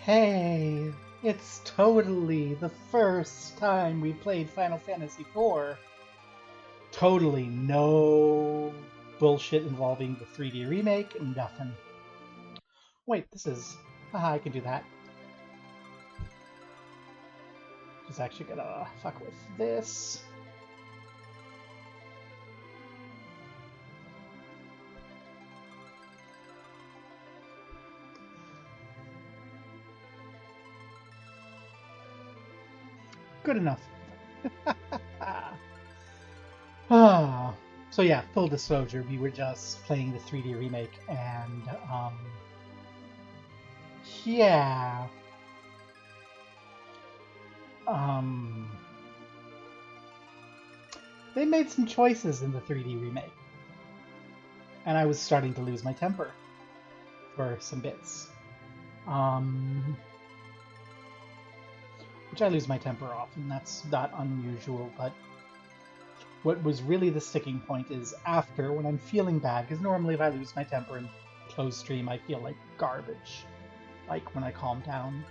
Hey, it's totally the first time we played Final Fantasy IV. Totally no bullshit involving the 3D remake, nothing. Wait, this is... Haha, I can do that. Just actually gonna fuck with this. Good enough. Ah, so yeah, full disclosure, we were just playing the 3D remake, and yeah, um, they made some choices in the 3D remake, and I was starting to lose my temper for some bits. Which I lose my temper often, that's not unusual, but what was really the sticking point is after, when I'm feeling bad, because normally if I lose my temper in closed stream, I feel like garbage. Like, when I calm down,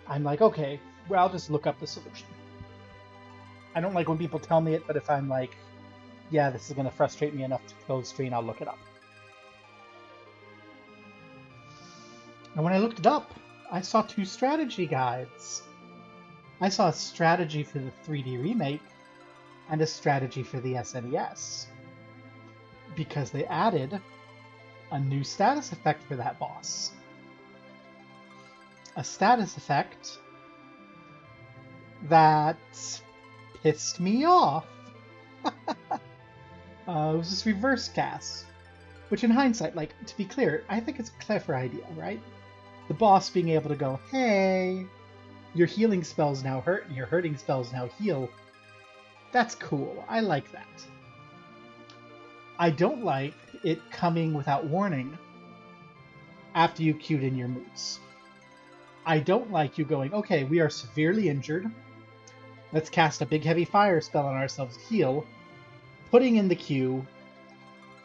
I'm like, okay, well, I'll just look up the solution. I don't like when people tell me it, but if I'm like, yeah, this is going to frustrate me enough to close stream, I'll look it up. And when I looked it up, I saw two strategy guides. I saw a strategy for the 3D remake and a strategy for the SNES. Because they added a new status effect for that boss. A status effect that pissed me off. It was this reverse cast. Which in hindsight, like, to be clear, I think it's a clever idea, right? The boss being able to go, hey, your healing spells now hurt and your hurting spells now heal. That's cool. I like that. I don't like it coming without warning after you queued in your moves. I don't like you going, okay, we are severely injured. Let's cast a big heavy fire spell on ourselves to heal. Putting in the queue,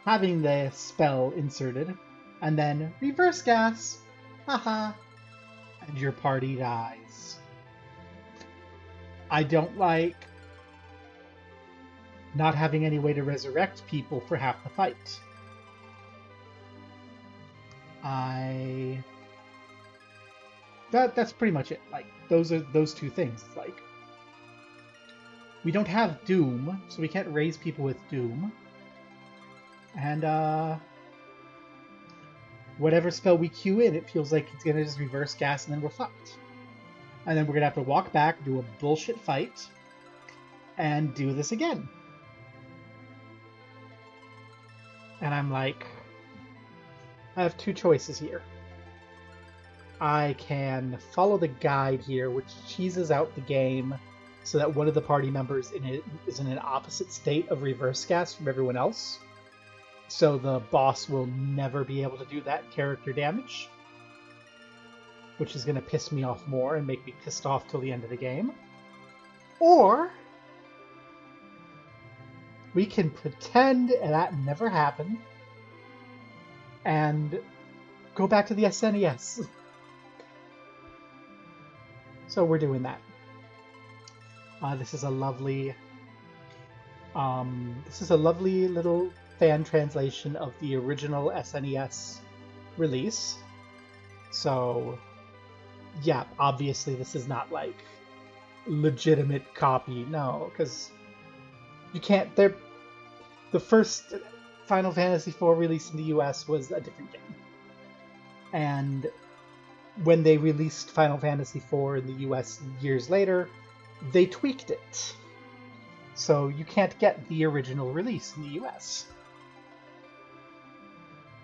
having the spell inserted, and then reverse gas. Haha. And your party dies. I don't like not having any way to resurrect people for half the fight. That's pretty much it. Like, those are those two things. It's like, we don't have Doom, so we can't raise people with Doom. And whatever spell we queue in, it feels like it's gonna just reverse gas and then we're fucked. And then we're gonna have to walk back, do a bullshit fight, and do this again. And I'm like, I have two choices here. I can follow the guide here, which cheeses out the game so that one of the party members is in an opposite state of reverse gas from everyone else. So the boss will never be able to do that character damage, which is going to piss me off more and make me pissed off till the end of the game. Or we can pretend that never happened and go back to the SNES. So we're doing that. This is a lovely little fan translation of the original SNES release. So, yeah, obviously this is not like legitimate copy, no, because you can't. The first Final Fantasy IV release in the US was a different game, and when they released Final Fantasy IV in the US years later, they tweaked it. So you can't get the original release in the US.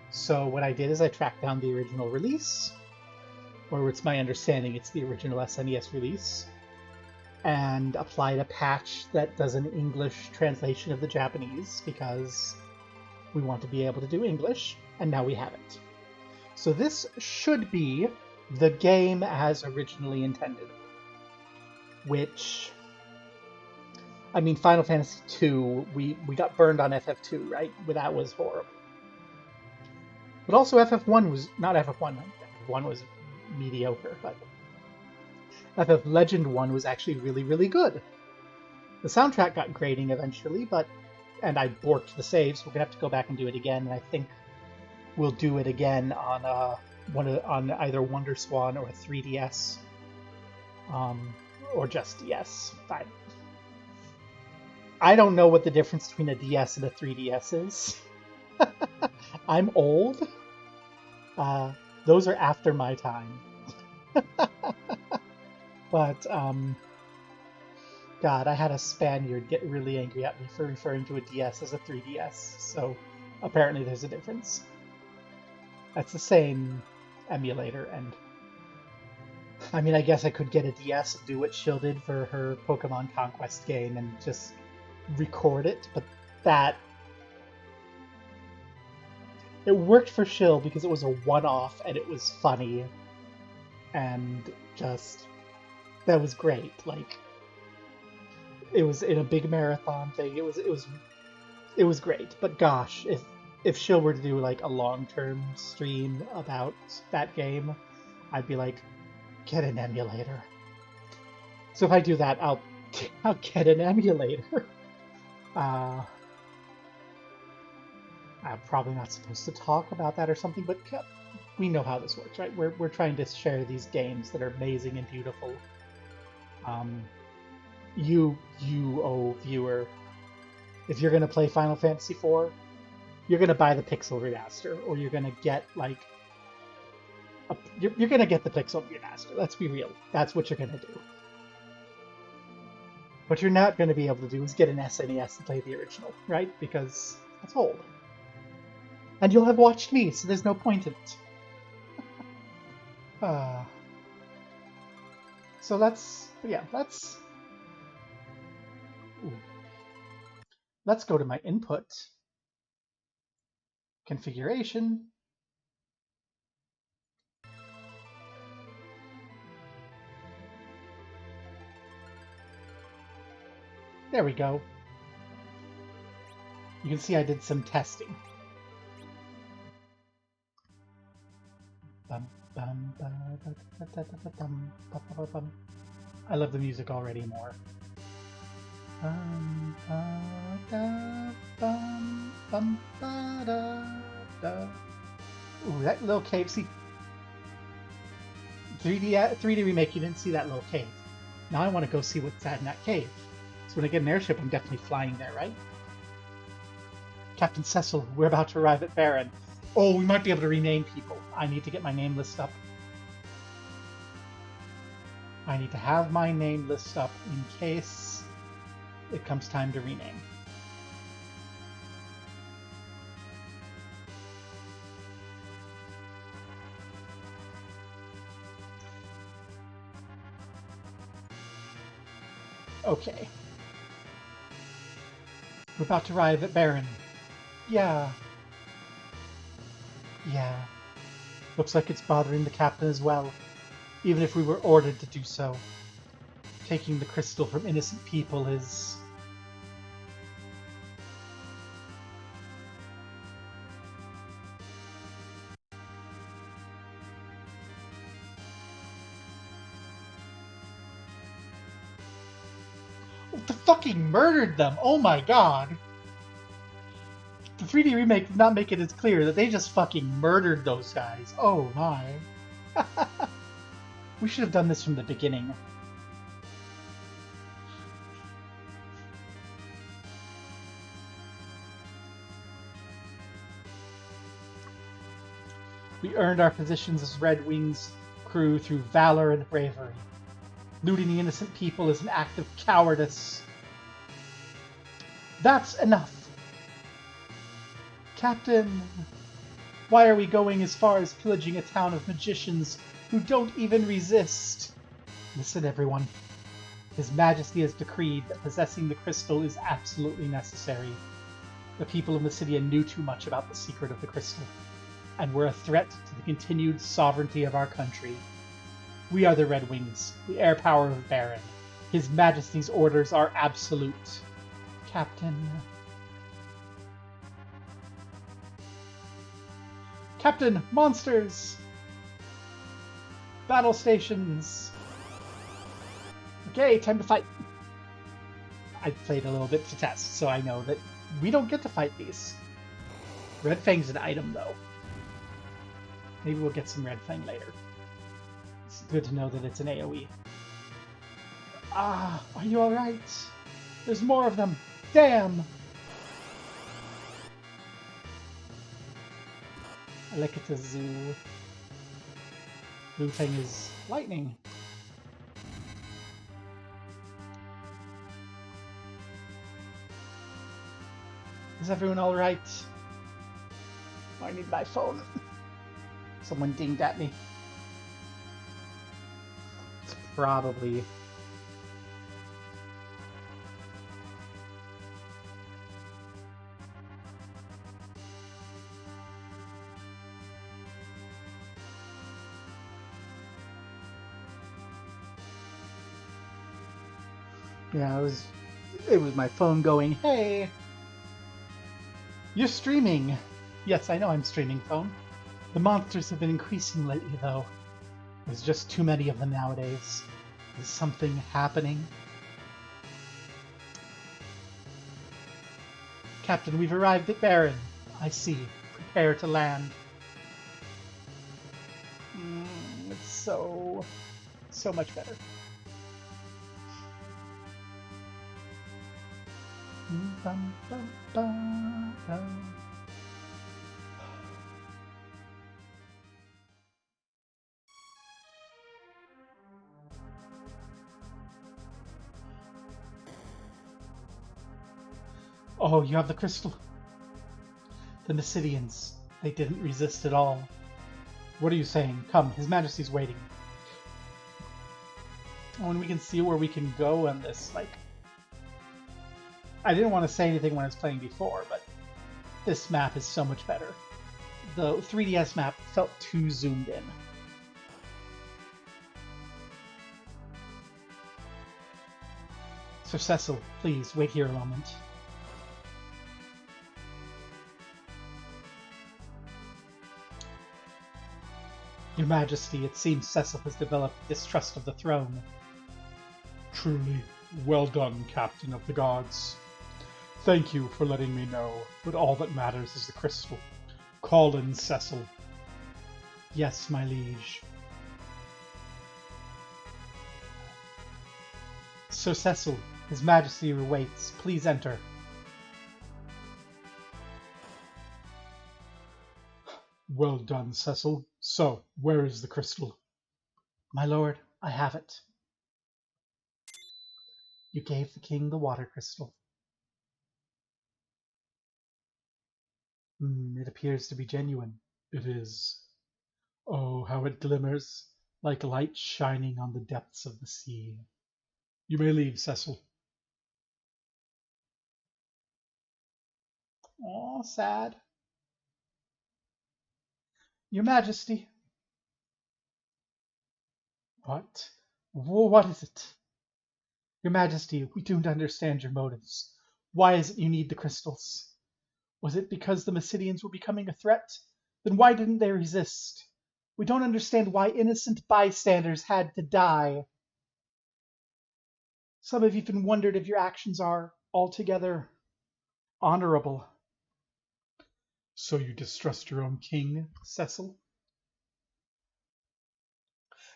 So what I did is I tracked down the original release, or it's my understanding it's the original SNES release, and applied a patch that does an English translation of the Japanese, because we want to be able to do English, and now we have it. So this should be the game as originally intended. Which, I mean, Final Fantasy II, we got burned on FF2, right? That was horrible. But also FF1 was, not FF1, FF1 was mediocre, but FF Legend 1 was actually really, really good. The soundtrack got grating eventually, and I borked the saves. We're gonna have to go back and do it again, and I think we'll do it again on on either WonderSwan or 3DS, or just DS. I don't know what the difference between a DS and a 3DS is. I'm old. Those are after my time. But, God, I had a Spaniard get really angry at me for referring to a DS as a 3DS, so apparently there's a difference. That's the same emulator, and I mean, I guess I could get a DS and do what Shill did for her Pokemon Conquest game and just record it, but it worked for Shill because it was a one-off and it was funny, and just that was great. Like, it was in a big marathon thing. It was great. But gosh, if Shill were to do like a long-term stream about that game, I'd be like, get an emulator. So if I do that, I'll get an emulator. I'm probably not supposed to talk about that or something, but we know how this works, right? We're trying to share these games that are amazing and beautiful. You, oh viewer, if you're gonna play Final Fantasy IV, you're gonna buy the Pixel Remaster, or you're gonna get like you're gonna get the Pixel Remaster. Let's be real. That's what you're gonna do. What you're not gonna be able to do is get an SNES and play the original, right? Because that's old. And you'll have watched me, so there's no point in it. So let's go to my input configuration. There we go. You can see I did some testing. I love the music already more. Ooh, that little cave. See, 3D remake, you didn't see that little cave. Now I want to go see what's in that cave. So when I get an airship, I'm definitely flying there, right? Captain Cecil, we're about to arrive at Baron. Oh, we might be able to rename people. I need to get my name list up. I need to have my name list up in case it comes time to rename. Okay. We're about to arrive at Baron. Yeah. Yeah. Looks like it's bothering the captain as well, even if we were ordered to do so. Taking the crystal from innocent people is... Oh, they fucking murdered them! Oh my god! The 3D remake did not make it as clear that they just fucking murdered those guys. Oh my. We should have done this from the beginning. We earned our positions as Red Wings crew through valor and bravery. Looting the innocent people is an act of cowardice. That's enough. Captain, why are we going as far as pillaging a town of magicians who don't even resist? Listen, everyone. His Majesty has decreed that possessing the crystal is absolutely necessary. The people of Mysidia knew too much about the secret of the crystal, and were a threat to the continued sovereignty of our country. We are the Red Wings, the air power of Baron. His Majesty's orders are absolute. Captain... Captain, monsters! Battle stations! Okay, time to fight. I played a little bit to test, so I know that we don't get to fight these. Red Fang's an item, though. Maybe we'll get some Red Fang later. It's good to know that it's an AoE. Ah, are you alright? There's more of them. Damn! I like it to zoo. Blue Fang is lightning. Is everyone alright? Oh, I need my phone. Someone dinged at me. It's probably... Yeah, it was my phone going, hey! You're streaming! Yes, I know I'm streaming, phone. The monsters have been increasing lately, though. There's just too many of them nowadays. Is something happening? Captain, we've arrived at Baron. I see. Prepare to land. It's so much better. Bum, bum, bum, bum. Oh, you have the crystal. The Mysidians. They didn't resist at all. What are you saying? Come, His Majesty's waiting. Oh, and we can see where we can go on this, like... I didn't want to say anything when I was playing before, but this map is so much better. The 3DS map felt too zoomed in. Sir Cecil, please, wait here a moment. Your Majesty, it seems Cecil has developed distrust of the throne. Truly, well done, Captain of the Guards. Thank you for letting me know, but all that matters is the crystal. Call in Cecil. Yes, my liege. Sir Cecil, His Majesty awaits. Please enter. Well done, Cecil. So, where is the crystal? My lord, I have it. You gave the king the water crystal. It appears to be genuine. It is. Oh, how it glimmers, like light shining on the depths of the sea. You may leave, Cecil. Oh, sad. Your Majesty. What? What is it? Your Majesty, we don't understand your motives. Why is it you need the crystals? Was it because the Mysidians were becoming a threat? Then why didn't they resist? We don't understand why innocent bystanders had to die. Some have even wondered if your actions are altogether honorable. So you distrust your own king, Cecil?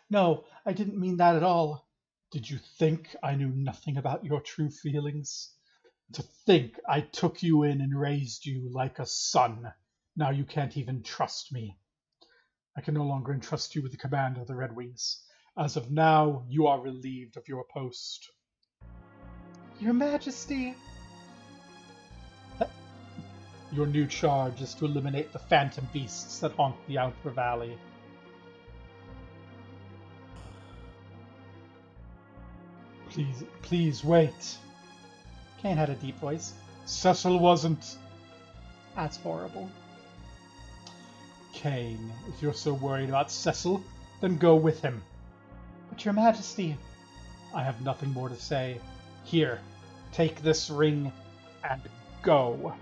No, I didn't mean that at all. Did you think I knew nothing about your true feelings? To think I took you in and raised you like a son. Now you can't even trust me. I can no longer entrust you with the command of the Red Wings. As of now, you are relieved of your post. Your Majesty! Your new charge is to eliminate the phantom beasts that haunt the Outer Valley. Please wait. Kane had a deep voice. Cecil wasn't. That's horrible. Kane, if you're so worried about Cecil, then go with him. But your Majesty... I have nothing more to say. Here, take this ring and go.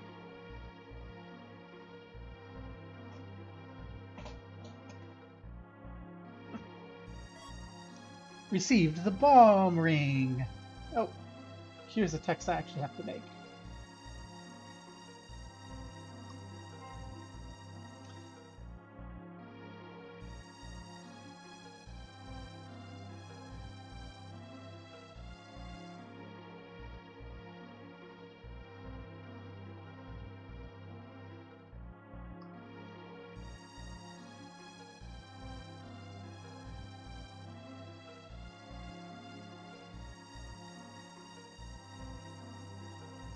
Received the bomb ring. Oh, here's a text I actually have to make.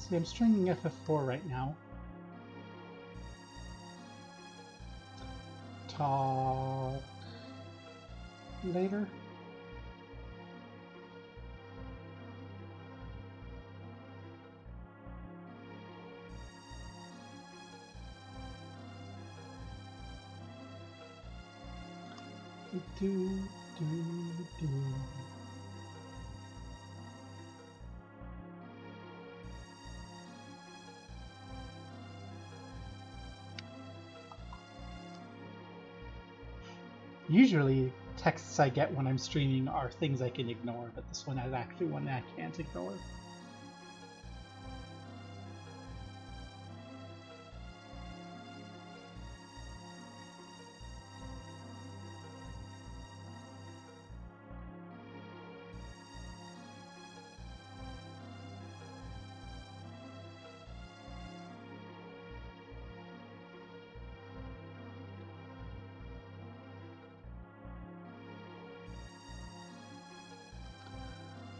See, I'm stringing FF4 right now. Talk later. Do. Usually, texts I get when I'm streaming are things I can ignore, but this one is actually one I can't ignore.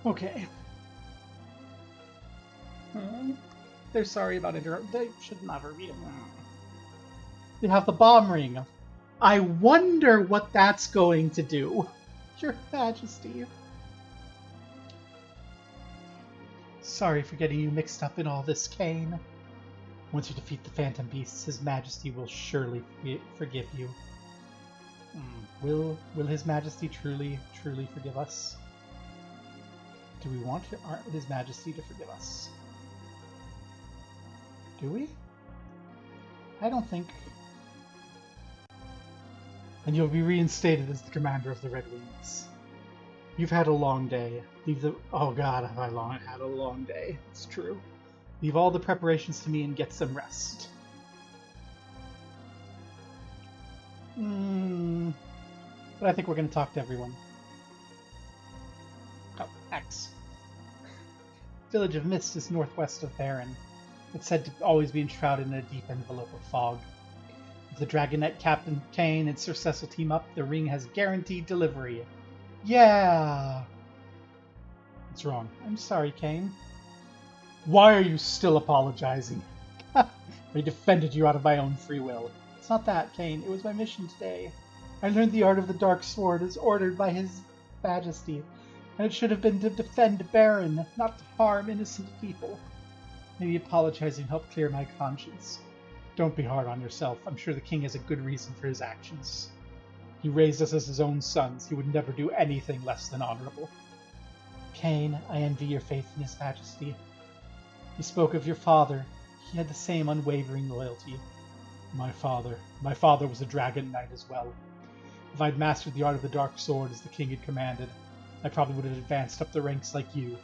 Okay. They're sorry about it. They should never be. You have the bomb ring. I wonder what that's going to do. Your Majesty. Sorry for getting you mixed up in all this, Kain. Once you defeat the Phantom Beasts, His Majesty will surely forgive you. Will His Majesty truly forgive us? Do we want His Majesty to forgive us? Do we? I don't think. And you'll be reinstated as the commander of the Red Wings. You've had a long day. Oh God, have I had a long day. It's true. Leave all the preparations to me and get some rest. But I think we're going to talk to everyone. Oh, X. Village of Mist is northwest of Baron. It's said to always be enshrouded in a deep envelope of fog. If the Dragonet Captain Kain and Sir Cecil team up, the ring has guaranteed delivery. Yeah! What's wrong? I'm sorry, Kain. Why are you still apologizing? I defended you out of my own free will. It's not that, Kain. It was my mission today. I learned the art of the Dark Sword as ordered by His Majesty, and it should have been to defend Baron, not to harm innocent people. Maybe apologizing helped clear my conscience. Don't be hard on yourself. I'm sure the king has a good reason for his actions. He raised us as his own sons. He would never do anything less than honorable. Kain, I envy your faith in His Majesty. You spoke of your father. He had the same unwavering loyalty. My father was a dragon knight as well. If I'd mastered the art of the Dark Sword as the king had commanded, I probably would have advanced up the ranks like you.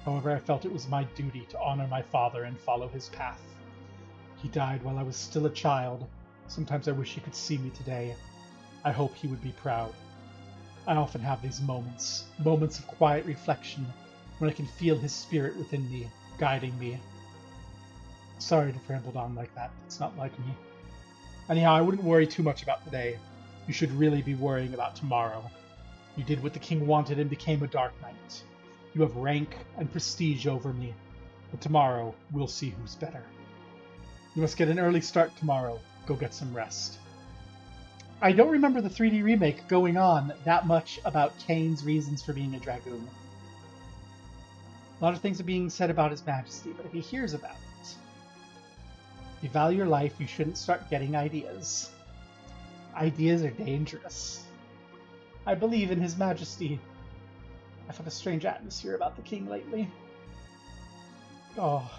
However, I felt it was my duty to honor my father and follow his path. He died while I was still a child. Sometimes I wish he could see me today. I hope he would be proud. I often have these moments of quiet reflection, when I can feel his spirit within me, guiding me. Sorry to ramble on like that. It's not like me. Anyhow, I wouldn't worry too much about today. You should really be worrying about tomorrow. You did what the king wanted and became a Dark Knight. You have rank and prestige over me, but tomorrow we'll see who's better. You must get an early start tomorrow. Go get some rest. I don't remember the 3D remake going on that much about Kain's reasons for being a dragoon. A lot of things are being said about His Majesty, but if he hears about it, if you value your life, you shouldn't start getting ideas. Ideas are dangerous. I believe in His Majesty. I've had a strange atmosphere about the king lately. Oh,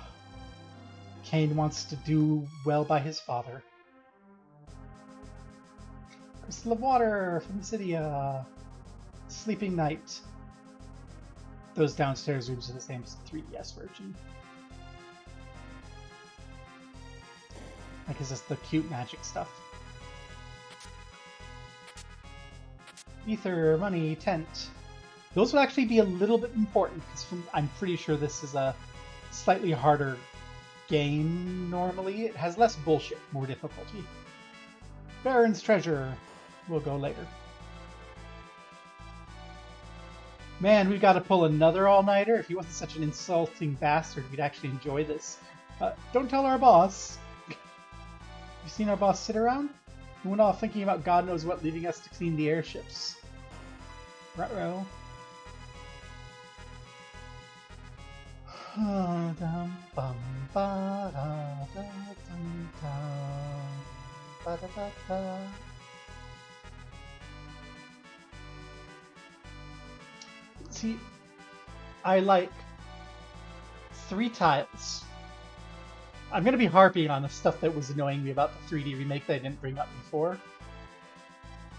Kain wants to do well by his father. Crystal of Water from Cydia. Sleeping Night. those downstairs rooms are the same as the 3DS version. Like, it's just the cute magic stuff. Ether, money, tent. Those will actually be a little bit important, because I'm pretty sure this is a slightly harder game normally. It has less bullshit, more difficulty. Baron's treasure. We'll go later. Man, we've got to pull another all-nighter. If he wasn't such an insulting bastard, we'd actually enjoy this. Don't tell our boss. You seen our boss sit around? He went off thinking about God knows what, leaving us to clean the airships. Ruh-roh. See, I like 3 tiles. I'm going to be harping on the stuff that was annoying me about the 3D remake that I didn't bring up before.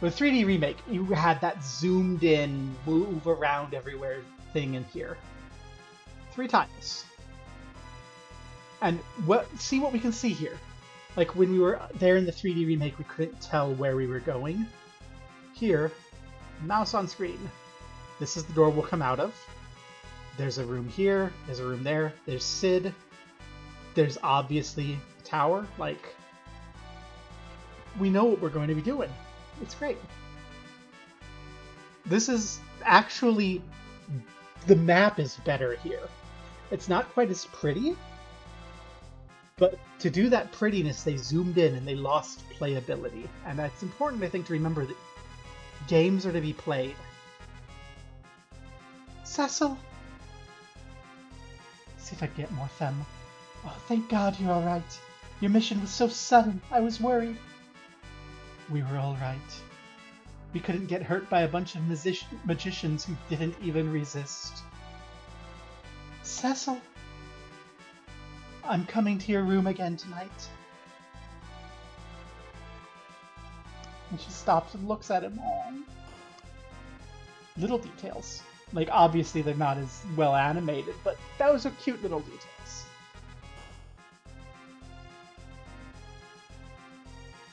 With 3D remake, you had that zoomed in, move around everywhere thing in here. 3 tiles. And see what we can see here. Like when we were there in the 3D remake, we couldn't tell where we were going. Here, mouse on screen. This is the door we'll come out of. There's a room here, there's a room there, there's Sid. There's obviously a tower. Like, we know what we're going to be doing. It's great. This is actually, the map is better here. It's not quite as pretty, but to do that prettiness, they zoomed in and they lost playability. And that's important, I think, to remember that games are to be played. Cecil? See if I can get more femme. Oh, thank God you're all right. Your mission was so sudden, I was worried. We were all right. We couldn't get hurt by a bunch of magicians who didn't even resist. Cecil, I'm coming to your room again tonight. And she stops and looks at him. Aww. Little details. Like, obviously they're not as well animated, but those are cute little details.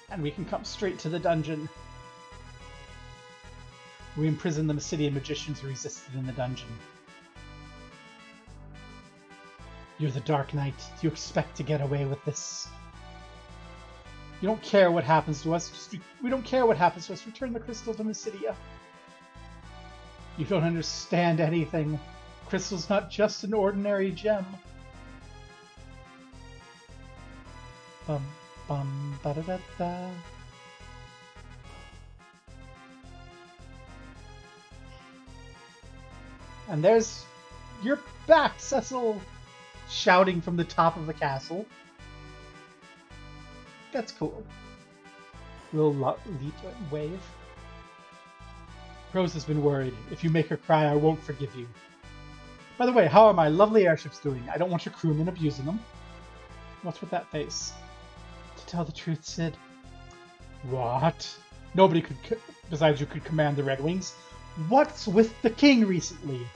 And we can come straight to the dungeon. We imprison the Mysidian magicians who resisted in the dungeon. You're the Dark Knight. Do you expect to get away with this? You don't care what happens to us. We don't care what happens to us. Return the crystal to Mysidia. You don't understand anything. Crystal's not just an ordinary gem. Bum, ba-da-da-da. And there's... You're back, Cecil! Shouting from the top of the castle. That's cool. Little leap wave. Rose has been worried. If you make her cry, I won't forgive you. By the way, how are my lovely airships doing? I don't want your crewmen abusing them. What's with that face? To tell the truth, Sid. What? Nobody besides you could command the Red Wings. What's with the king recently?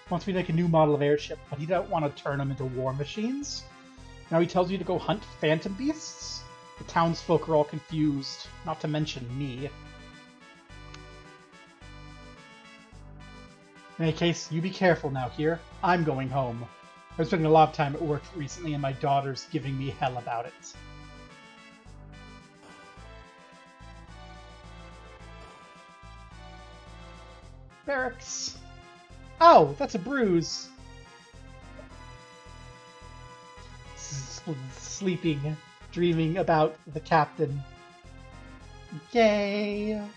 Wants me to make a new model of airship, but he don't want to turn them into war machines. Now he tells you to go hunt phantom beasts? The townsfolk are all confused, not to mention me. In any case, you be careful now here. I'm going home. I've spent a lot of time at work recently and my daughter's giving me hell about it. Barracks. Oh, that's a bruise. Sleeping, dreaming about the captain. Yay! I'm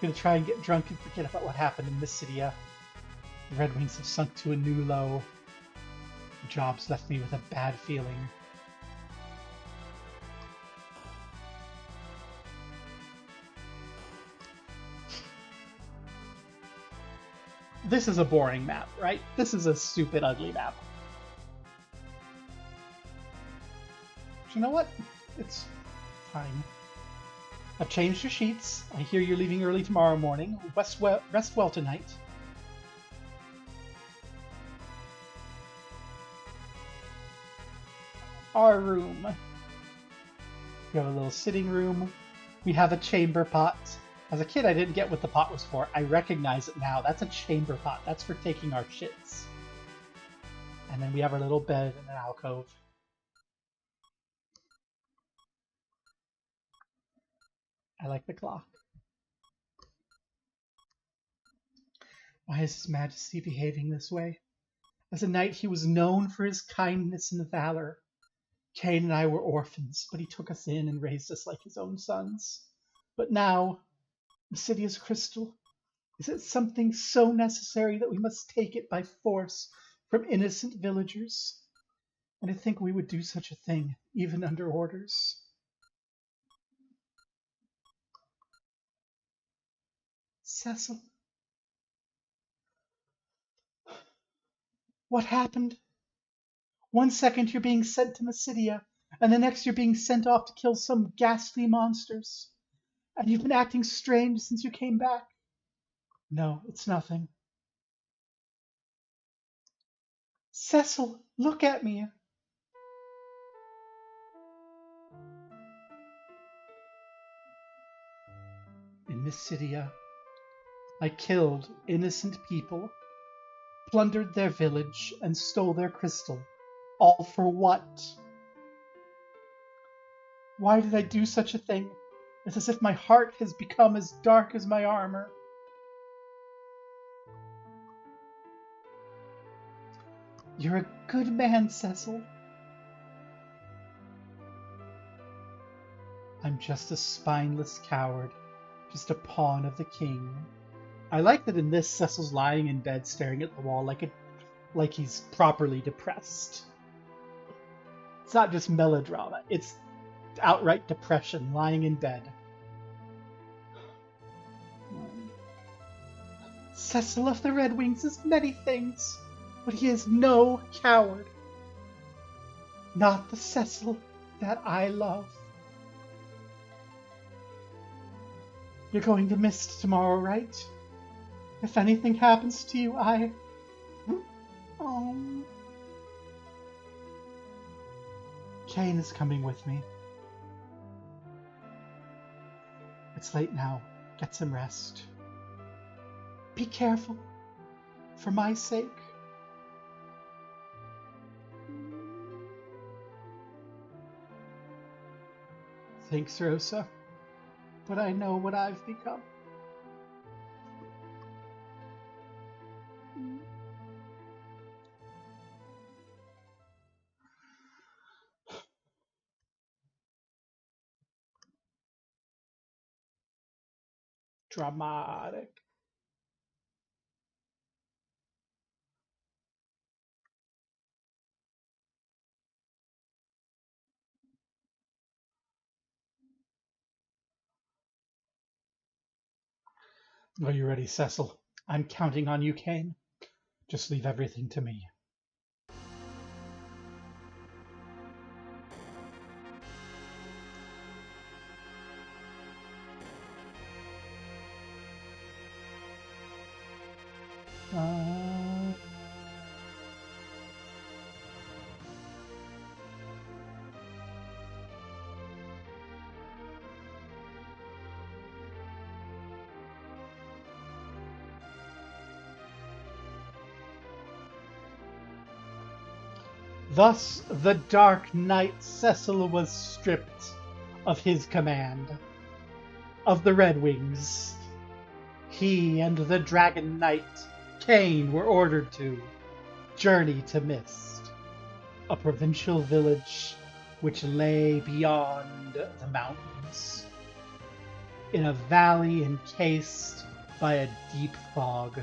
gonna try and get drunk and forget about what happened in Mysidia. The Red Wings have sunk to a new low. The job's left me with a bad feeling. This is a boring map, right? This is a stupid, ugly map. But you know what? It's fine. I've changed your sheets. I hear you're leaving early tomorrow morning. Rest well tonight. our room. We have a little sitting room. We have a chamber pot. As a kid, I didn't get what the pot was for. I recognize it now. That's a chamber pot. That's for taking our shits. And then we have our little bed and an alcove. I like the clock. Why is His Majesty behaving this way? As a knight, he was known for his kindness and valor. Cain and I were orphans, but he took us in and raised us like his own sons. But now, Mysidia's crystal, is it something so necessary that we must take it by force from innocent villagers? And to think we would do such a thing, even under orders. Cecil. What happened? One second you're being sent to Mysidia, and the next you're being sent off to kill some ghastly monsters. And you've been acting strange since you came back. No, it's nothing. Cecil, look at me. In Mysidia, I killed innocent people, plundered their village, and stole their crystal. All for what? Why did I do such a thing? It's as if my heart has become as dark as my armor. You're a good man, Cecil. I'm just a spineless coward, just a pawn of the king. I like that in this, Cecil's lying in bed staring at the wall like he's properly depressed. It's not just melodrama, it's outright depression, lying in bed. Cecil of the Red Wings is many things, but he is no coward. Not the Cecil that I love. You're going to Mist tomorrow, right? If anything happens to you, Cain is coming with me. It's late now. Get some rest. Be careful. For my sake. Thanks, Rosa. But I know what I've become. Dramatic. Are you ready, Cecil? I'm counting on you, Cain. Just leave everything to me. Thus the Dark Knight Cecil was stripped of his command, of the Red Wings. He and the Dragon Knight Cain were ordered to journey to Mist, a provincial village which lay beyond the mountains, in a valley encased by a deep fog.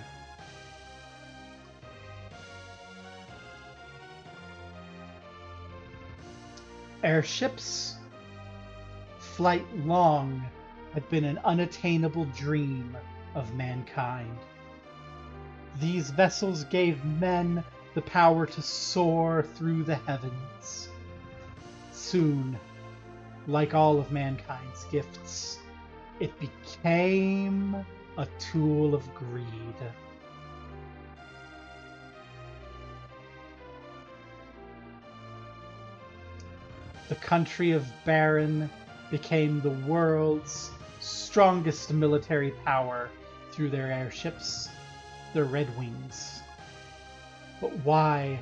Airships, flight long, had been an unattainable dream of mankind. These vessels gave men the power to soar through the heavens. Soon, like all of mankind's gifts, it became a tool of greed. The country of Baron became the world's strongest military power through their airships, the Red Wings. But why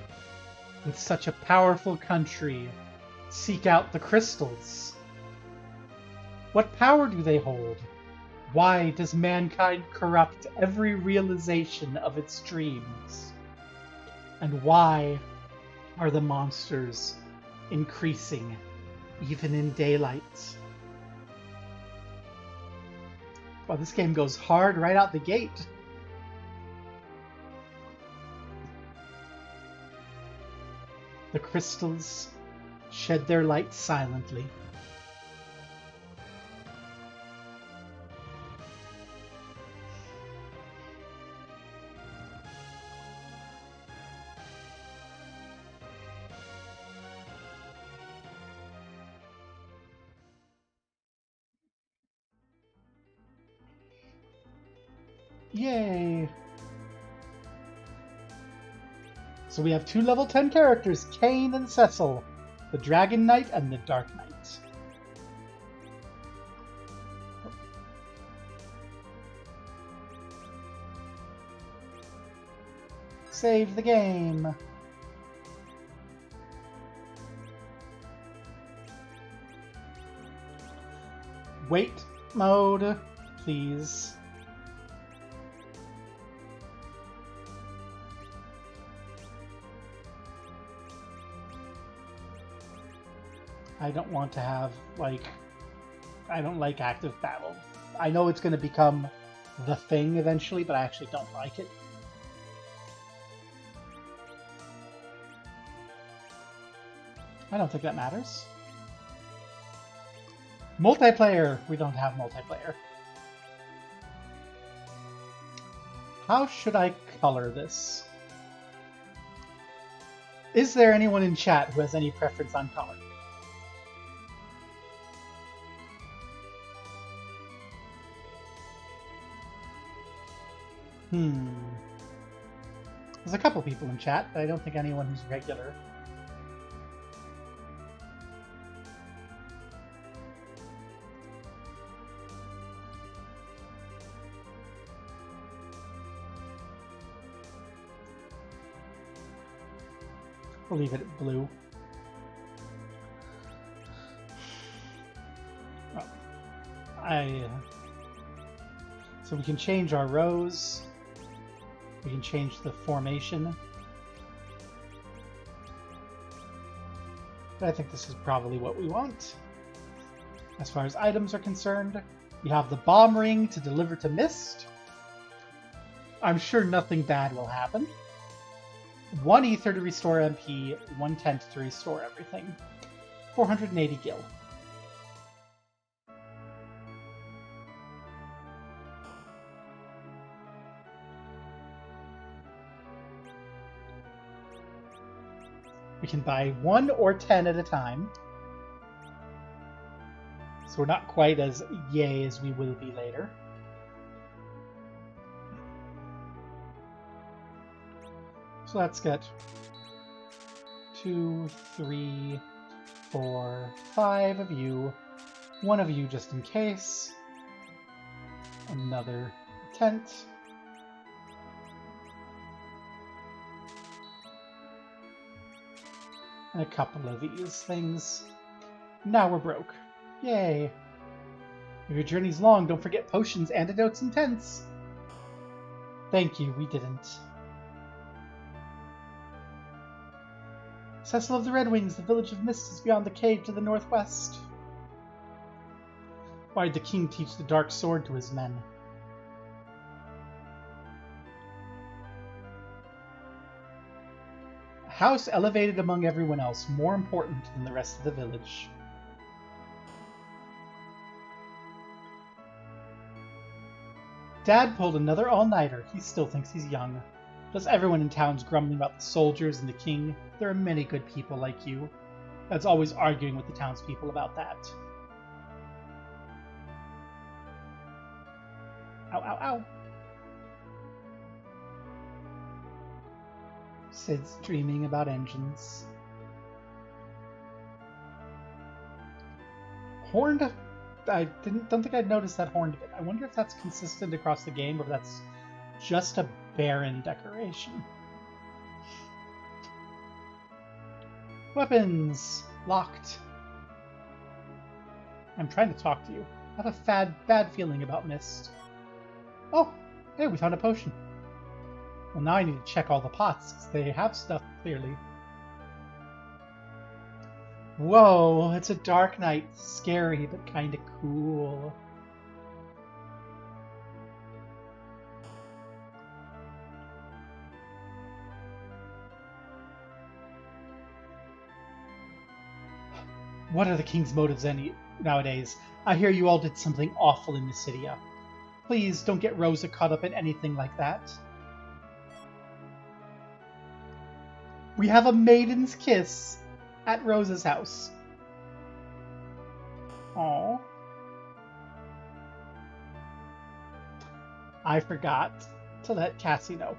would such a powerful country seek out the crystals? What power do they hold? Why does mankind corrupt every realization of its dreams? And why are the monsters increasing even in daylight? Well, this game goes hard right out the gate. The crystals shed their light silently. Yay! So we have 2 level 10 characters, Kain and Cecil, the Dragon Knight and the Dark Knight. Save the game. Wait mode, please. I don't want to have, I don't like active battle. I know it's going to become the thing eventually, but I actually don't like it. I don't think that matters. Multiplayer! We don't have multiplayer. How should I color this? Is there anyone in chat who has any preference on color? There's a couple people in chat, but I don't think anyone who's regular. We'll leave it at blue. So we can change our rows. We can change the formation. But I think this is probably what we want. As far as items are concerned, we have the bomb ring to deliver to Mist. I'm sure nothing bad will happen. 1 ether to restore MP, 1 tent to restore everything. 480 gil. We can buy 1 or 10 at a time. So we're not quite as yay as we will be later. So let's get 2, 3, 4, 5 of you. 1 of you just in case. Another tent. And a couple of these things. Now we're broke. Yay! If your journey's long, don't forget potions, antidotes, and tents. Thank you, we didn't. Cecil of the Red Wings, the village of Mist is beyond the cave to the northwest. Why did the king teach the dark sword to his men? A house elevated among everyone else, more important than the rest of the village. Dad pulled another all-nighter. He still thinks he's young. Plus everyone in town's grumbling about the soldiers and the king. There are many good people like you. Dad's always arguing with the townspeople about that. Ow, ow, ow. Sid's dreaming about engines. Horned... I don't think I'd noticed that horned bit. I wonder if that's consistent across the game, or if that's just a barren decoration. Weapons! Locked. I'm trying to talk to you. I have a bad feeling about Mist. Oh! Hey, we found a potion. Well, now I need to check all the pots, because they have stuff, clearly. Whoa, it's a dark night. Scary, but kinda cool. What are the king's motives nowadays? I hear you all did something awful in Mysidia. Please don't get Rosa caught up in anything like that. We have a maiden's kiss at Rosa's house. Aww. I forgot to let Cassie know.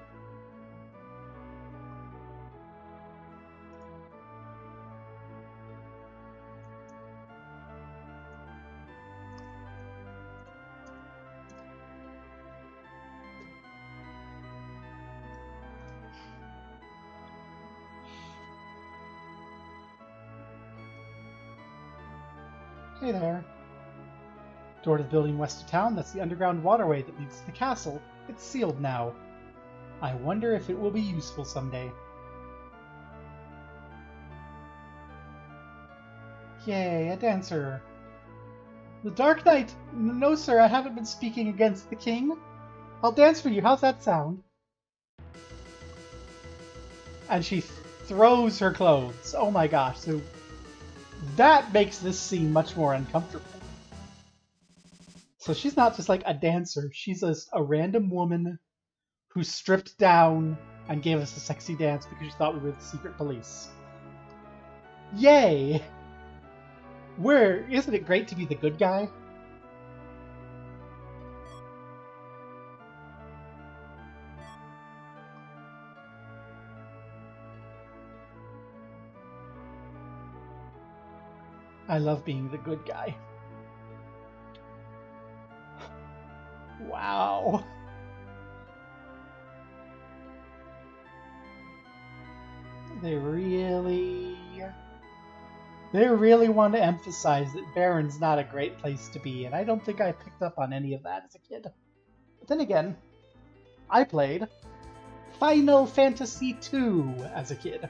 Hey there. Door to the building west of town, that's the underground waterway that leads to the castle. It's sealed now. I wonder if it will be useful someday. Yay, a dancer. The Dark Knight! No, sir, I haven't been speaking against the king. I'll dance for you, how's that sound? And she throws her clothes. Oh my gosh, so that makes this scene much more uncomfortable. So she's not just like a dancer, she's a random woman who stripped down and gave us a sexy dance because she thought we were the secret police. Yay! Isn't it great to be the good guy? I love being the good guy. Wow. They really want to emphasize that Barron's not a great place to be, and I don't think I picked up on any of that as a kid. But then again, I played Final Fantasy II as a kid.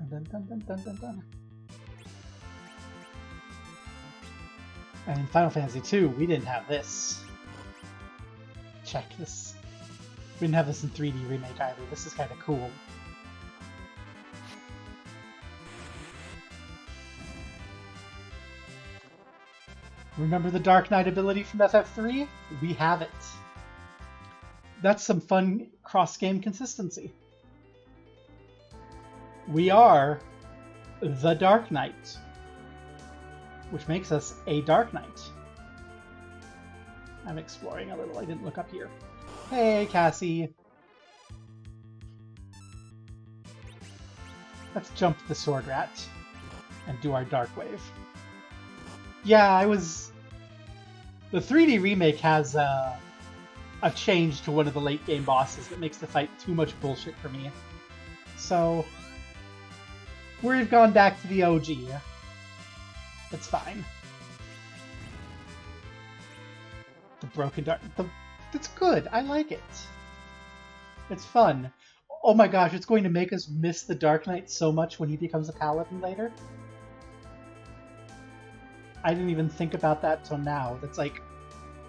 Dun, dun, dun, dun, dun, dun. And in Final Fantasy II, we didn't have this. Check this. We didn't have this in 3D Remake either. This is kind of cool. Remember the Dark Knight ability from FF3? We have it. That's some fun cross-game consistency. We are the Dark Knight, which makes us a Dark Knight. I'm exploring a little. I didn't look up here. Hey, Cassie. Let's jump the Sword Rat and do our Dark Wave. Yeah, the 3D remake has a change to one of the late game bosses that makes the fight too much bullshit for me. So we've gone back to the OG. It's fine. The Broken Dark... It's good. I like it. It's fun. Oh my gosh, it's going to make us miss the Dark Knight so much when he becomes a paladin later. I didn't even think about that till now. That's like,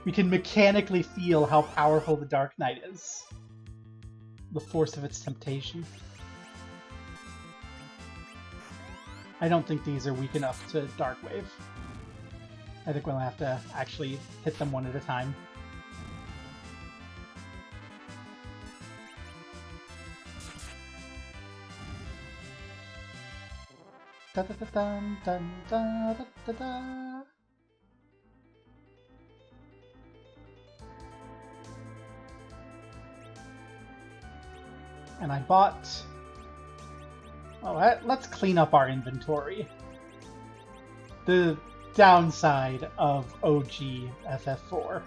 we can mechanically feel how powerful the Dark Knight is. The force of its temptation. I don't think these are weak enough to Dark Wave. I think we'll have to actually hit them one at a time. Da da da dun dun da da da da. And I bought... Oh, let's clean up our inventory. The downside of OG FF4.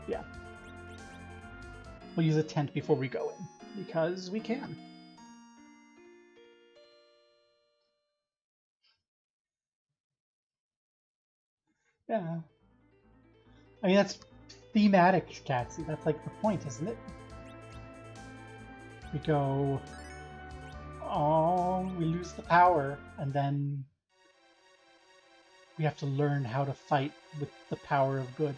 Yeah. We'll use a tent before we go in, because we can. Yeah. I mean, that's thematic, Jaxie. That's like the point, isn't it? We go... Oh, we lose the power, and then we have to learn how to fight with the power of good.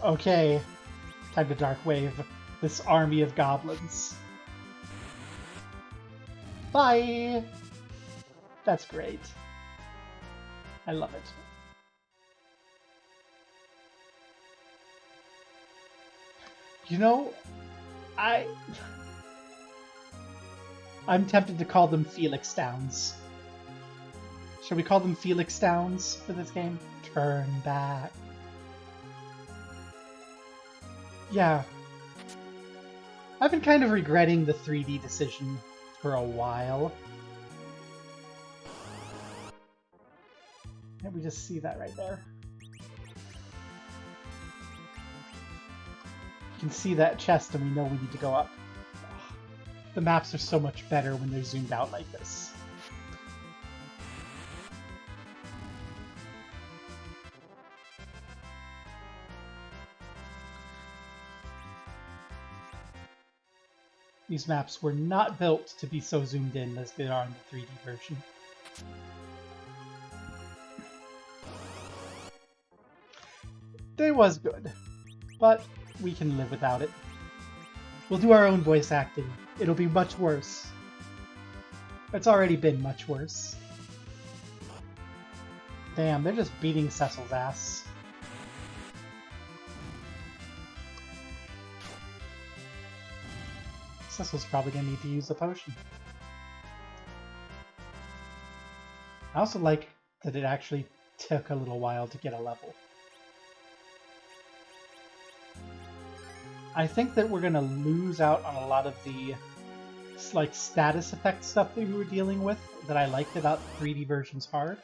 Okay, time to Dark Wave this army of goblins. Bye! That's great. I love it. You know, I'm tempted to call them Felix Downs. Should we call them Felix Downs for this game? Turn back. Yeah. I've been kind of regretting the 3D decision for a while. And we just see that right there. You can see that chest and we know we need to go up. Ugh. The maps are so much better when they're zoomed out like this. These maps were not built to be so zoomed in as they are in the 3D version. It was good, but we can live without it. We'll do our own voice acting. It'll be much worse. It's already been much worse. Damn, they're just beating Cecil's ass. Cecil's probably gonna need to use a potion. I also like that it actually took a little while to get a level. I think that we're gonna lose out on a lot of the like status effect stuff that we were dealing with that I liked about 3D versions hard,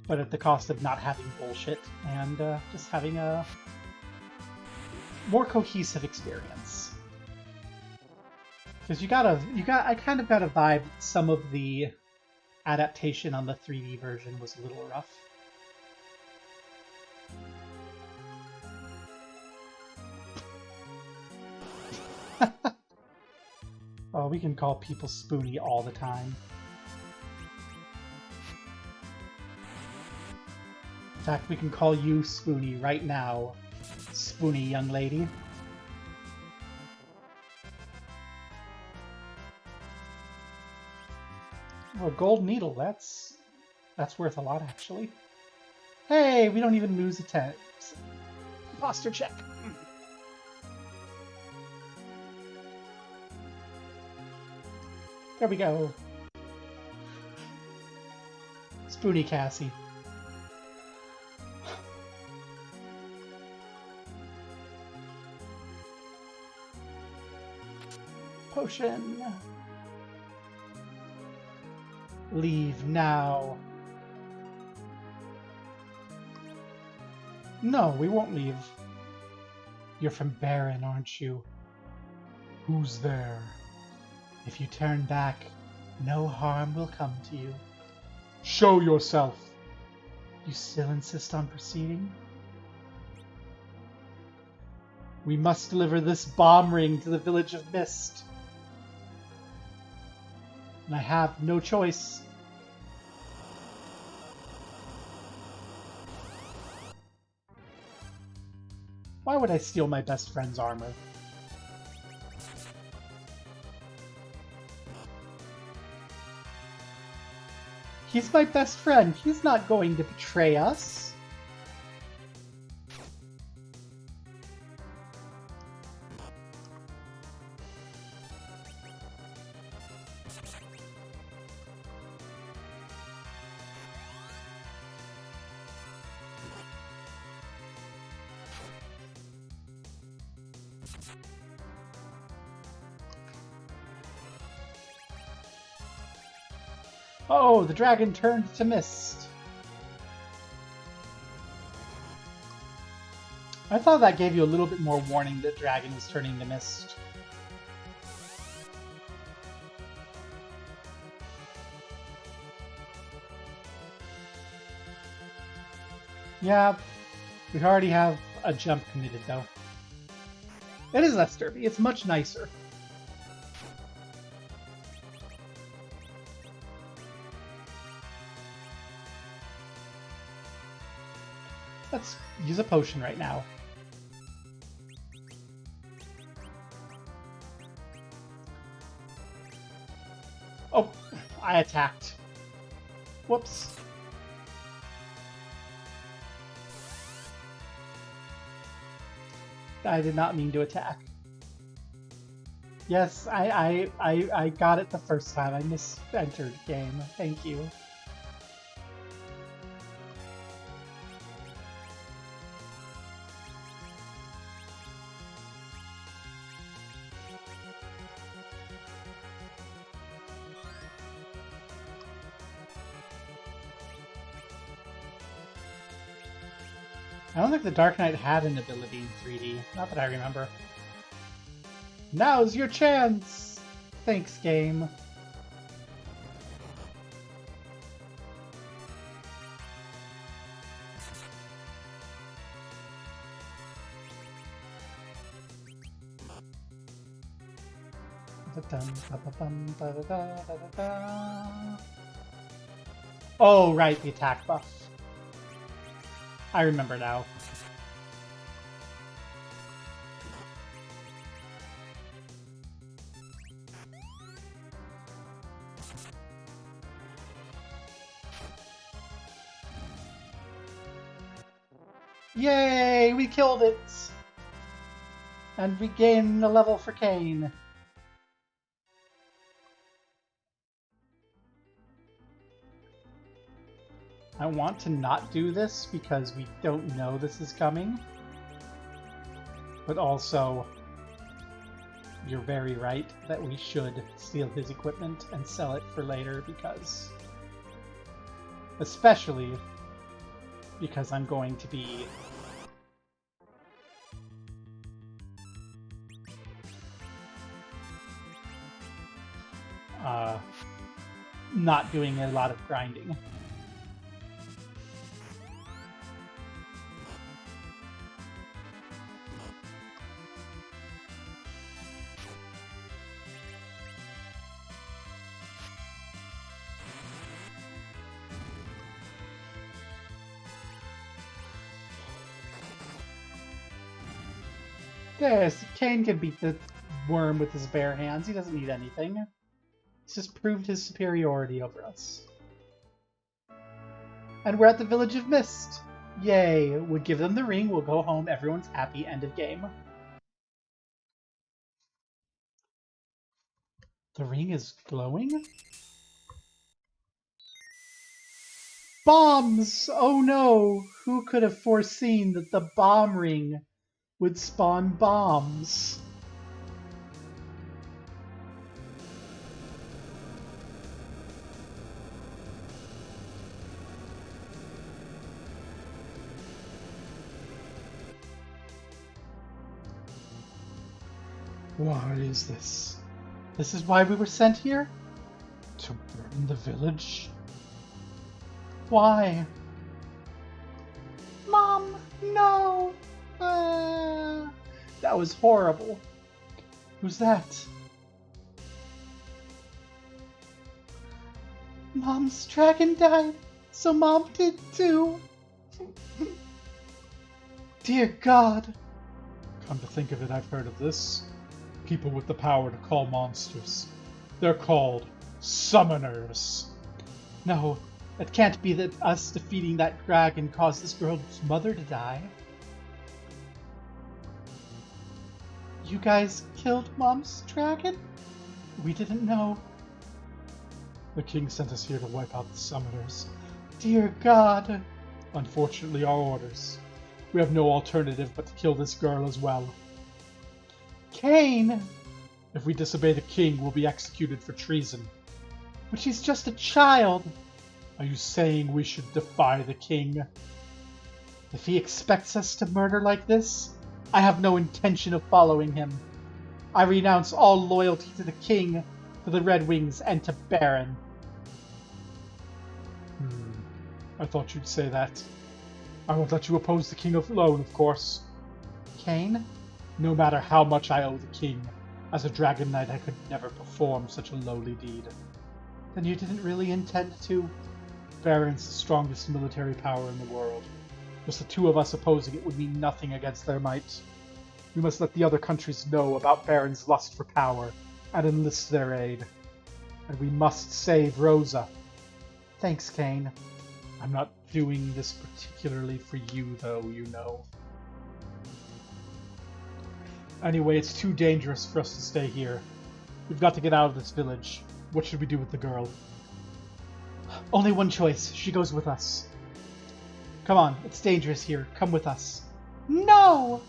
but at the cost of not having bullshit and just having a more cohesive experience. Because I kind of got a vibe that some of the adaptation on the 3D version was a little rough. Oh, we can call people Spoony all the time. In fact, we can call you Spoony right now. Spoony, young lady. Oh, a gold needle, that's worth a lot, actually. Hey, we don't even lose a tent. Posture check. There we go. Spoony Cassie. Potion. Leave now. No, we won't leave. You're from Baron, aren't you? Who's there? If you turn back, no harm will come to you. Show yourself! You still insist on proceeding? We must deliver this bomb ring to the Village of Mist. And I have no choice. Why would I steal my best friend's armor? He's my best friend. He's not going to betray us. Oh, the dragon turned to mist. I thought that gave you a little bit more warning that dragon was turning to mist. Yeah, we already have a jump committed though. It is less derpy. It's much nicer. Let's use a potion right now. Oh, I attacked. Whoops. I did not mean to attack. Yes, I got it the first time. I mis-entered game. Thank you. I don't think the Dark Knight had an ability in 3D. Not that I remember. Now's your chance! Thanks, game. Oh, right, the attack buff. I remember now. Yay! We killed it! And we gained a level for Kane. I want to not do this because we don't know this is coming. But also, you're very right that we should steal his equipment and sell it for later because... Especially because I'm going to be... not doing a lot of grinding. Yes, Kane can beat the worm with his bare hands. He doesn't need anything. He's just proved his superiority over us. And we're at the Village of Mist. Yay! We'll give them the ring, we'll go home, everyone's happy, end of game. The ring is glowing? Bombs! Oh no! Who could have foreseen that the bomb ring would spawn bombs? Why is this? This is why we were sent here? To burn the village? Why? Mom, no! That was horrible. Who's that? Mom's dragon died, so Mom did too. Dear God. Come to think of it, I've heard of this. People with the power to call monsters. They're called summoners. No, it can't be that us defeating that dragon caused this girl's mother to die. You guys killed Mom's dragon? We didn't know. The king sent us here to wipe out the summoners. Dear God. Unfortunately, our orders. We have no alternative but to kill this girl as well. Cain! If we disobey the king, we'll be executed for treason. But she's just a child. Are you saying we should defy the king? If he expects us to murder like this, I have no intention of following him. I renounce all loyalty to the king, to the Red Wings, and to Baron. I thought you'd say that. I won't let you oppose the king alone, of course. Cain? No matter how much I owe the king, as a Dragon Knight I could never perform such a lowly deed. Then you didn't really intend to? Baron's the strongest military power in the world. Just the two of us opposing it would mean nothing against their might. We must let the other countries know about Baron's lust for power and enlist their aid. And we must save Rosa. Thanks, Cain. I'm not doing this particularly for you, though, you know. Anyway, it's too dangerous for us to stay here. We've got to get out of this village. What should we do with the girl? Only one choice. She goes with us. Come on, it's dangerous here. Come with us. No!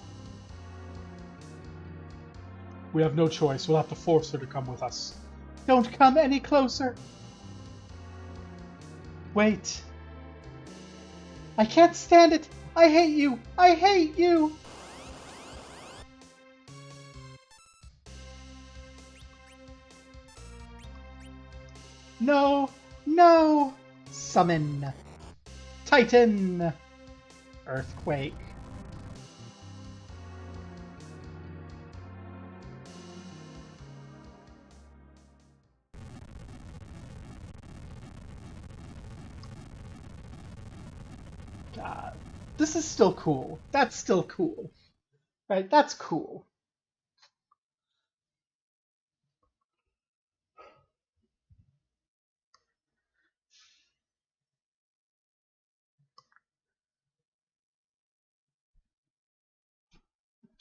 We have no choice. We'll have to force her to come with us. Don't come any closer. Wait. I can't stand it. I hate you. I hate you. No. No. Summon. Titan. Earthquake. God. This is still cool. That's still cool. Right? That's cool.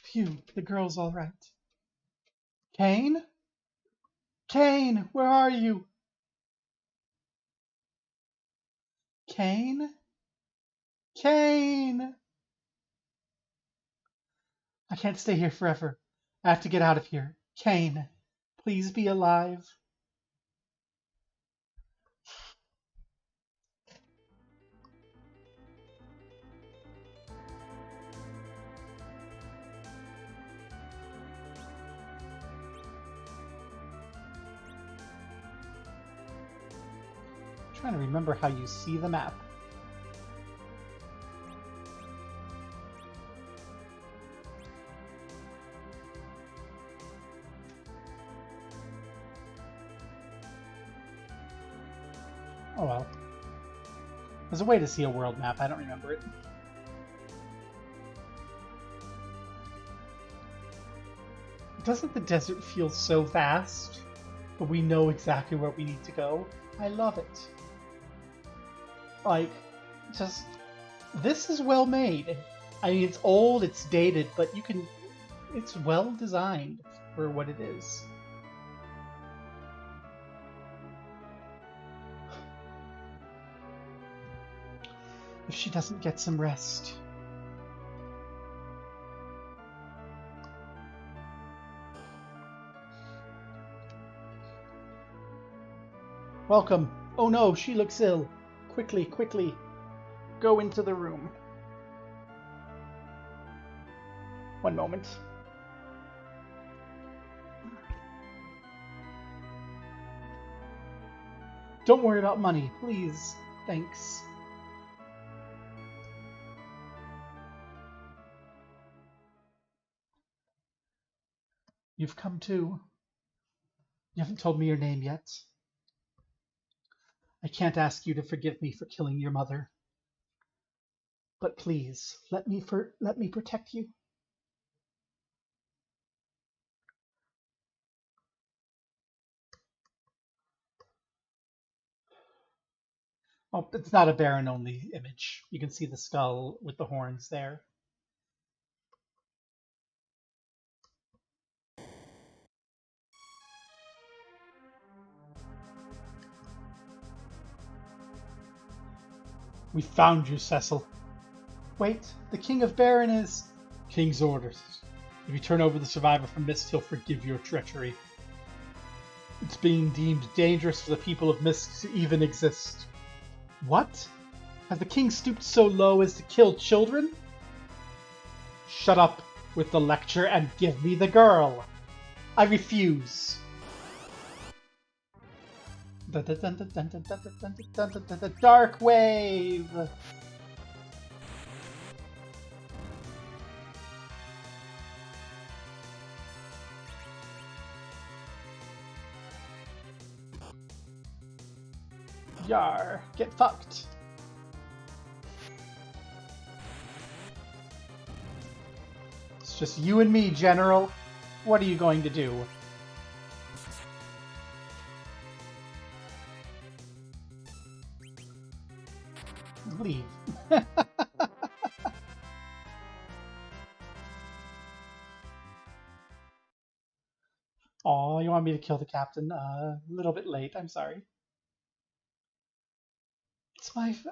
Phew, the girl's all right. Cain? Cain, where are you? Cain? Cain! I can't stay here forever. I have to get out of here. Cain, please be alive. I'm trying to remember how you see the map. Oh well. There's a way to see a world map, I don't remember it. Doesn't the desert feel so vast? But we know exactly where we need to go? I love it. Like, just... This is well made. I mean, it's old, it's dated, but you can... It's well designed for what it is. If she doesn't get some rest. Welcome. Oh no, she looks ill. Quickly, quickly. Go into the room. One moment. Don't worry about money, please. Thanks. You've come too. You haven't told me your name yet. I can't ask you to forgive me for killing your mother. But please, let me protect you. Oh, it's not a Baron-only image. You can see the skull with the horns there. We found you, Cecil. Wait, the King of Baron is... King's orders. If you turn over the survivor from Mist, he'll forgive your treachery. It's being deemed dangerous for the people of Mist to even exist. What? Has the king stooped so low as to kill children? Shut up with the lecture and give me the girl. I refuse. Dark wave. Yar, get fucked. It's just you and me, General. What are you going to do? Leave. Oh, you want me to kill the captain? A little bit late, I'm sorry.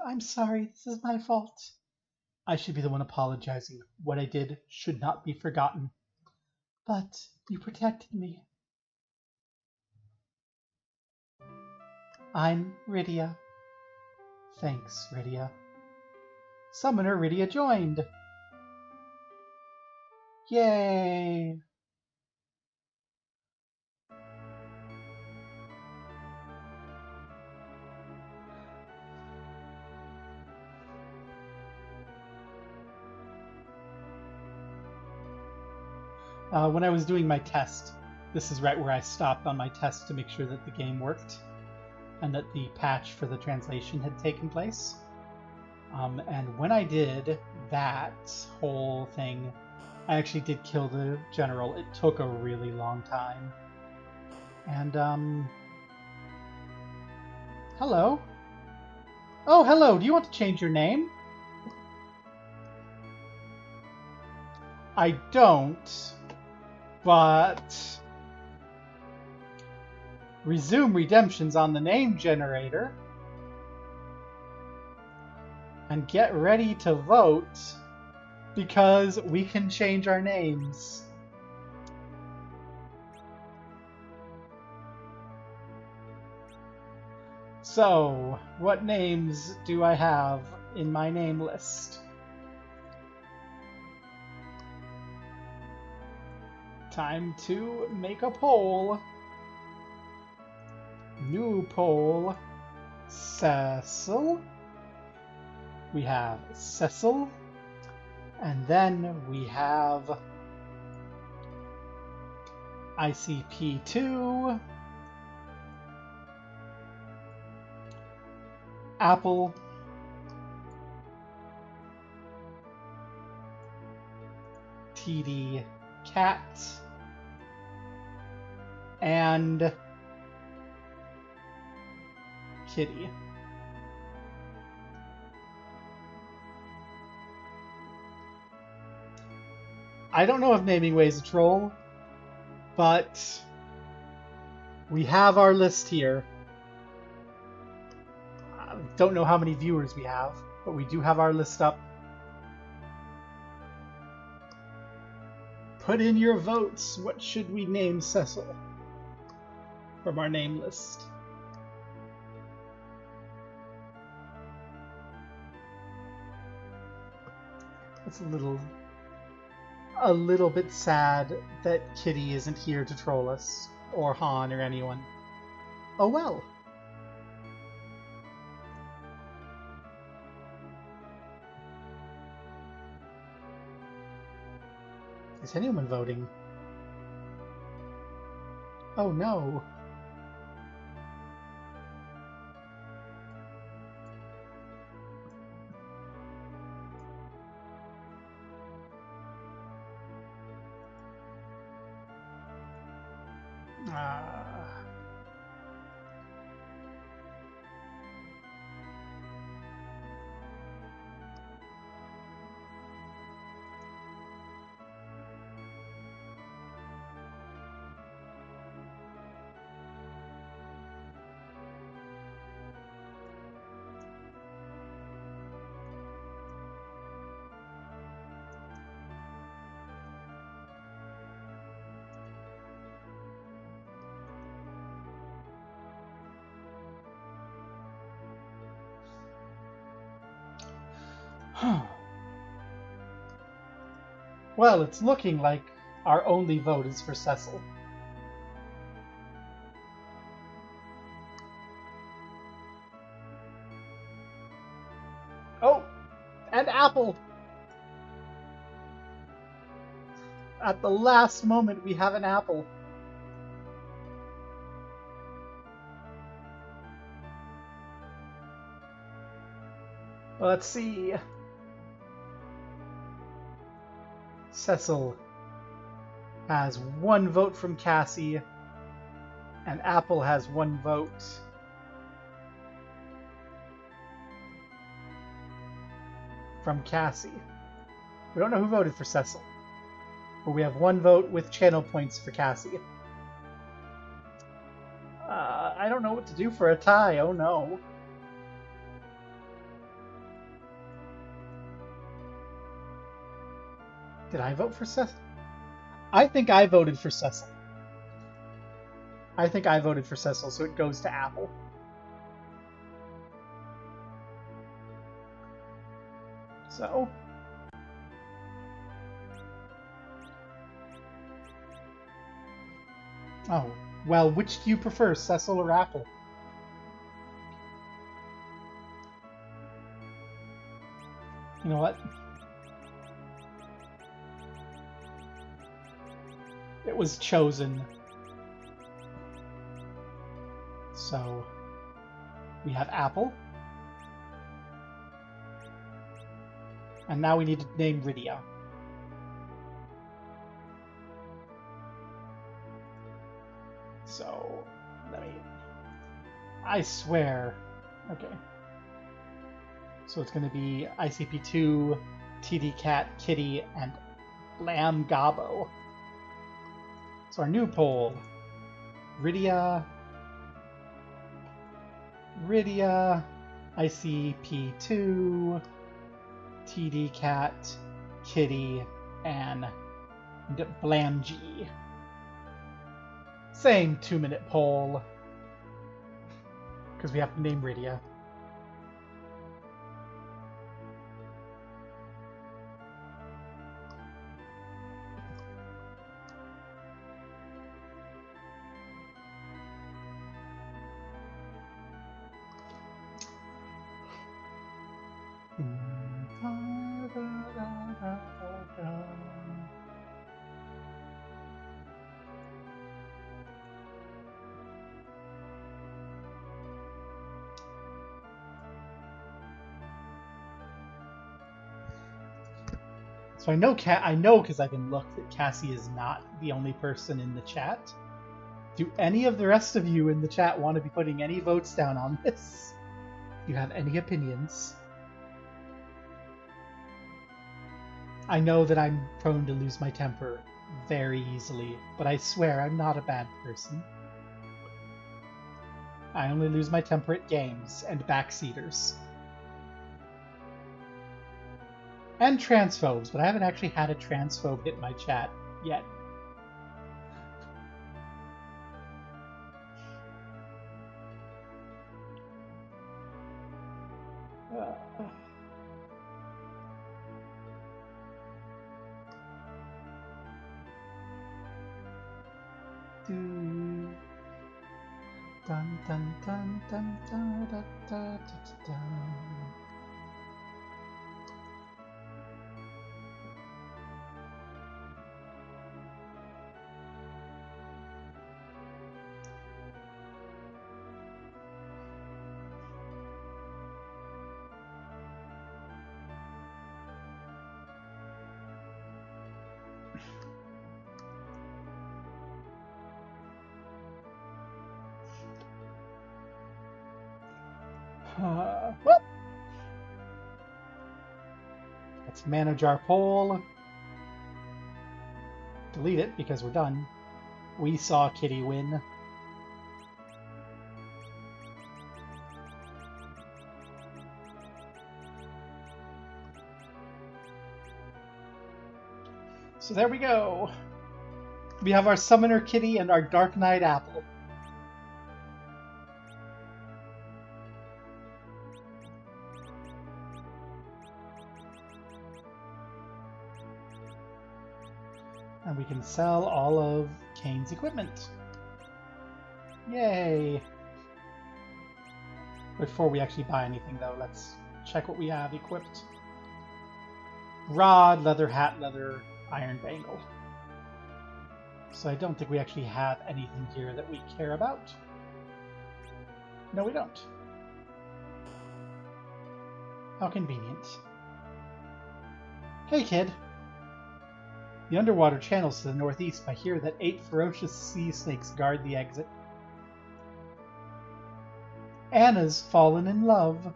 I'm sorry, this is my fault. I should be the one apologizing. What I did should not be forgotten. But you protected me. I'm Rydia. Thanks, Rydia. Summoner Rydia joined. Yay! When I was doing my test, this is right where I stopped on my test to make sure that the game worked and that the patch for the translation had taken place. And when I did that whole thing, I actually did kill the general. It took a really long time. And, hello? Oh, hello, do you want to change your name? I don't, but resume redemptions on the name generator and get ready to vote because we can change our names. So, what names do I have in my name list? Time to make a poll. New poll. Cecil. We have Cecil. And then we have ICP2. Apple. TD Cat. And Kitty. I don't know if naming Way's a troll, but we have our list here. I don't know how many viewers we have, but we do have our list up. Put in your votes. What should we name Cecil from our name list? It's a little bit sad that Kitty isn't here to troll us, or Han, or anyone. Oh well. Is anyone voting? Oh no. Well, it's looking like our only vote is for Cecil. Oh, and Apple! At the last moment, we have an apple. Let's see. Cecil has 1 vote from Cassie, and Apple has 1 vote. From Cassie. We don't know who voted for Cecil, but we have 1 vote with channel points for Cassie. I don't know what to do for a tie. Oh no. Did I vote for Cecil? I think I voted for Cecil. So it goes to Apple. So. Oh, well, which do you prefer, Cecil or Apple? You know what? It was chosen. So, we have Apple. And now we need to name Rydia. So, I swear. Okay. So it's going to be ICP2, TD Cat, Kitty, and Lamb Gobbo. So our new poll. Rydia, ICP2, TD Cat, Kitty, and Blamg. Same 2-minute poll. Because we have to name Rydia. So I know because I can look that Cassie is not the only person in the chat. Do any of the rest of you in the chat want to be putting any votes down on this? Do you have any opinions? I know that I'm prone to lose my temper very easily, but I swear I'm not a bad person. I only lose my temper at games and backseaters. And transphobes, but I haven't actually had a transphobe hit my chat yet. Dun, dun, dun, dun, dun, dun, dun, dun, dun. Well, let's manage our poll. Delete it because we're done. We saw Kitty win. So there we go. We have our Summoner Kitty and our Dark Knight Apple. And we can sell all of Kane's equipment. Yay! Before we actually buy anything, though, let's check what we have equipped. Rod, leather hat, leather, iron bangle. So I don't think we actually have anything here that we care about. No, we don't. How convenient. Hey, kid. The underwater channels to the northeast. I hear that 8 ferocious sea snakes guard the exit. Anna's fallen in love.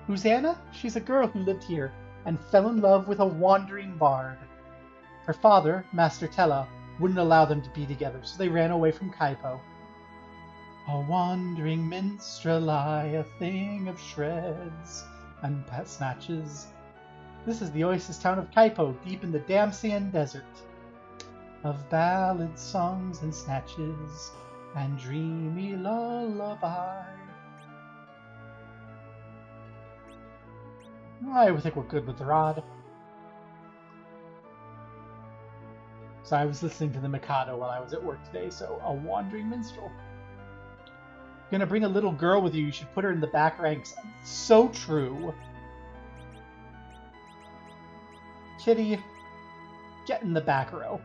Who's Anna? She's a girl who lived here and fell in love with a wandering bard. Her father, Master Tella, wouldn't allow them to be together, so they ran away from Kaipo. A wandering minstrel I, a thing of shreds and snatches. This is the oasis town of Kaipo, deep in the Damsian desert. Of ballads, songs, and snatches, and dreamy lullaby. I think we're good with the rod. So I was listening to the Mikado while I was at work today, so a wandering minstrel. You're gonna bring a little girl with you, you should put her in the back ranks. So true. Kitty, get in the back row.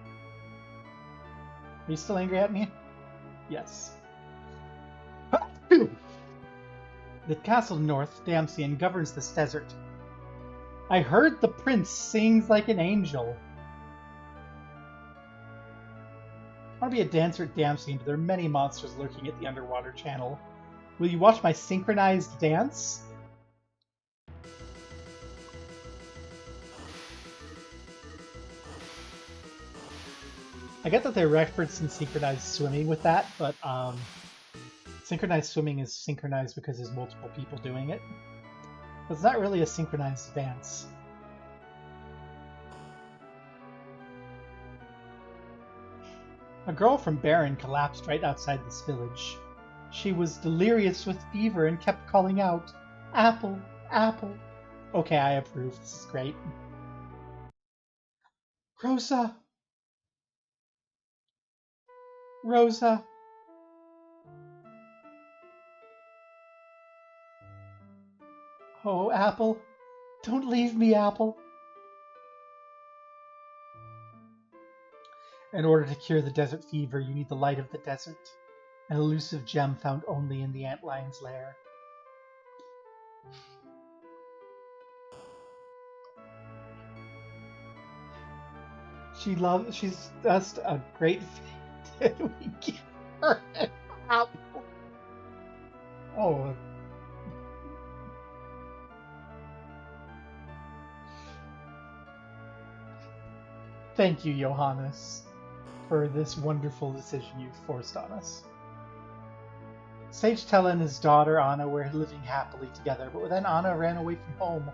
Are you still angry at me? Yes. The castle north, Damsian, governs this desert. I heard the prince sings like an angel. I want to be a dancer at Damsian, but there are many monsters lurking at the underwater channel. Will you watch my synchronized dance? I get that they're referencing synchronized swimming with that, but synchronized swimming is synchronized because there's multiple people doing it. But it's not really a synchronized dance. A girl from Baron collapsed right outside this village. She was delirious with fever and kept calling out, "Apple, apple." Okay, I approve. This is great. Rosa! Rosa! Oh, Apple. Don't leave me, Apple. In order to cure the desert fever, you need the light of the desert, an elusive gem found only in the antlion's lair. She's just a great fit. We give her an apple. Oh. Thank you, Johannes, for this wonderful decision you've forced on us. Sage Tella and his daughter Anna were living happily together, but then Anna ran away from home.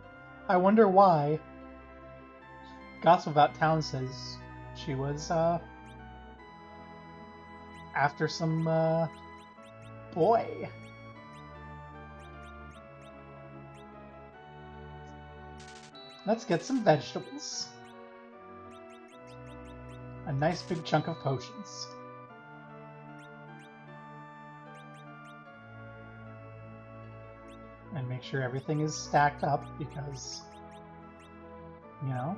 I wonder why. Gossip about town says she was after some boy. Let's get some vegetables. A nice big chunk of potions. And make sure everything is stacked up because, you know.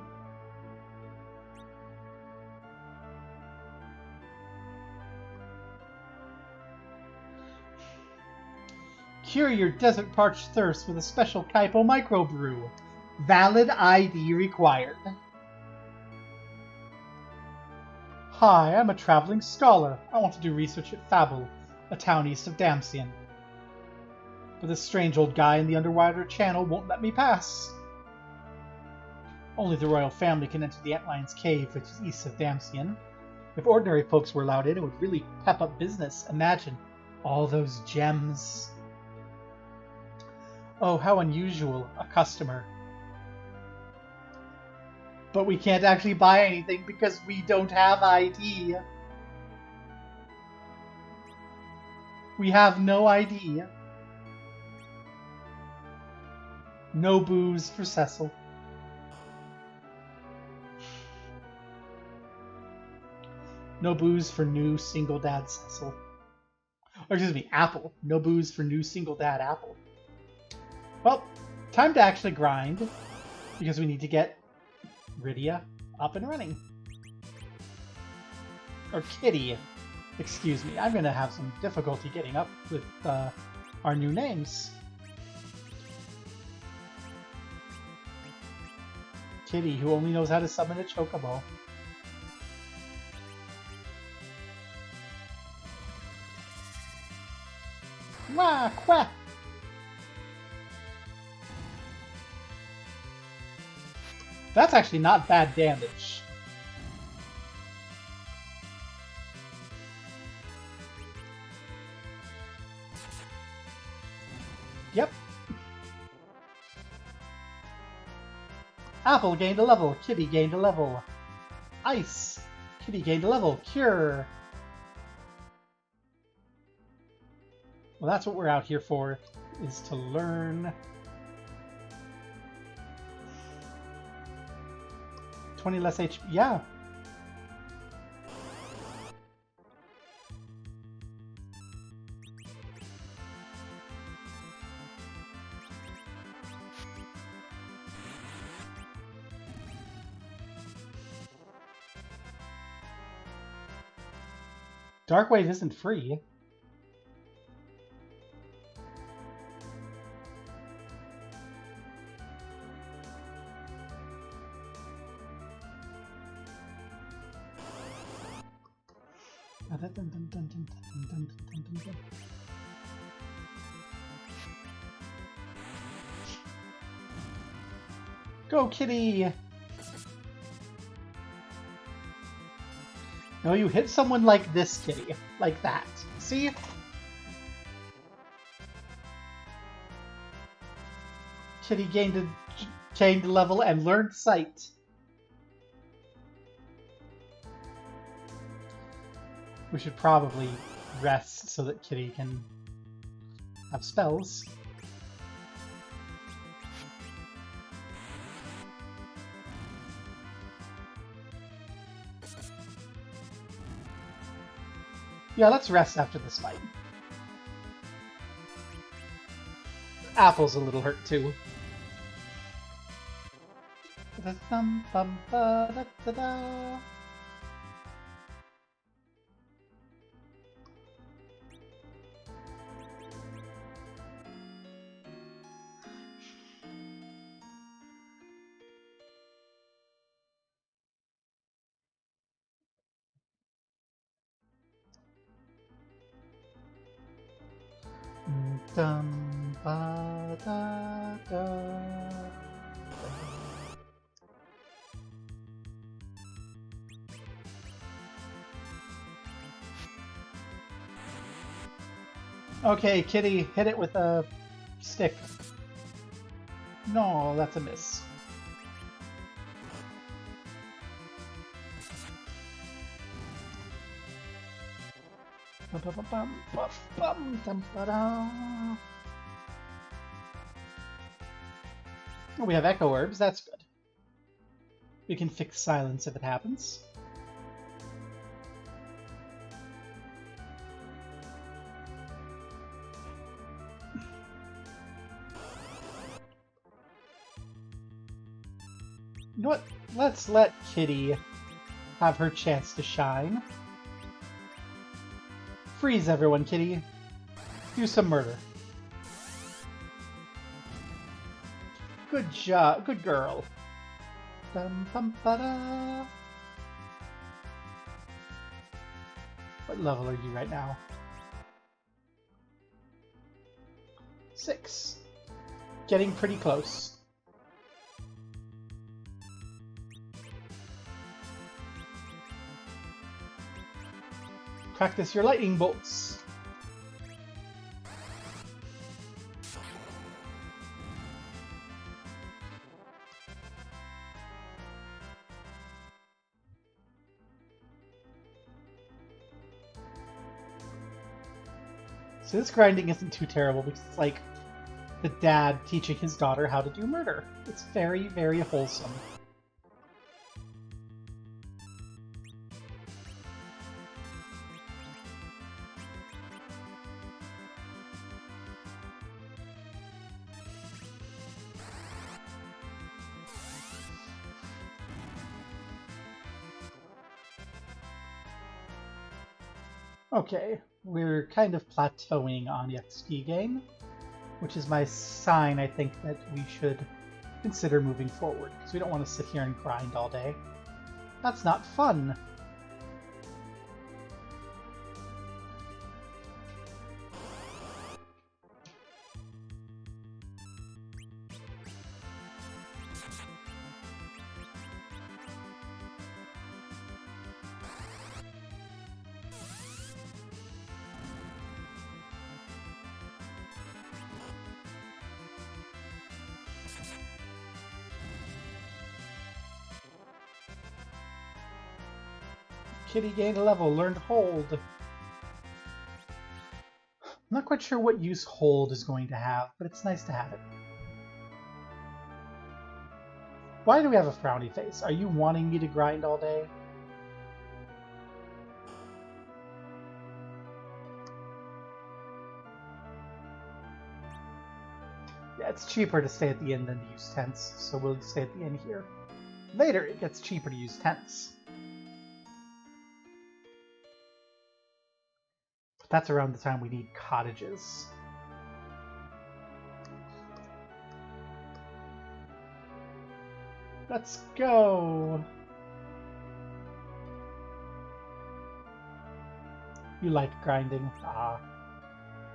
Cure your desert parched thirst with a special Kaipo microbrew. Valid ID required. Hi, I'm a traveling scholar. I want to do research at Fable, a town east of Damsian. But this strange old guy in the underwater channel won't let me pass. Only the royal family can enter the Antlion's cave, which is east of Damsian. If ordinary folks were allowed in, it would really pep up business. Imagine all those gems. Oh, how unusual, a customer. But we can't actually buy anything because we don't have ID. We have no ID. No booze for Cecil. No booze for new single dad Cecil. Or excuse me, Apple. No booze for new single dad Apple. Well, time to actually grind, because we need to get Rydia up and running. Or Kitty. Excuse me, I'm going to have some difficulty getting up with our new names. Kitty, who only knows how to summon a Chocobo. Wah, quack! That's actually not bad damage. Yep. Apple gained a level. Kitty gained a level. Ice. Kitty gained a level. Cure. Well, that's what we're out here for, is to learn. 20 less HP. Yeah. Dark Wave isn't free. Go, Kitty! No, you hit someone like this, Kitty. Like that. See? Kitty gained a level and learned sight. We should probably rest so that Kitty can have spells. Yeah, let's rest after this fight. Apple's a little hurt too. Dum ba da da. Okay, Kitty, hit it with a stick. No, that's a miss. Oh, we have Echo Herbs, that's good. We can fix silence if it happens. You know what? Let's let Kitty have her chance to shine. Freeze everyone, Kitty. Do some murder. Good job. Good girl. Dum, bum, ba-da. What level are you right now? 6. Getting pretty close. Practice your lightning bolts. So this grinding isn't too terrible because it's like the dad teaching his daughter how to do murder. It's very, very wholesome. Okay, we're kind of plateauing on the XP gain, which is my sign, I think, that we should consider moving forward, because we don't want to sit here and grind all day. That's not fun! Kitty gained a level, learned hold. I'm not quite sure what use hold is going to have, but it's nice to have it. Why do we have a frowny face? Are you wanting me to grind all day? Yeah, it's cheaper to stay at the inn than to use tents, so we'll stay at the inn here. Later, it gets cheaper to use tents. But that's around the time we need cottages. Let's go! You like grinding? Ah,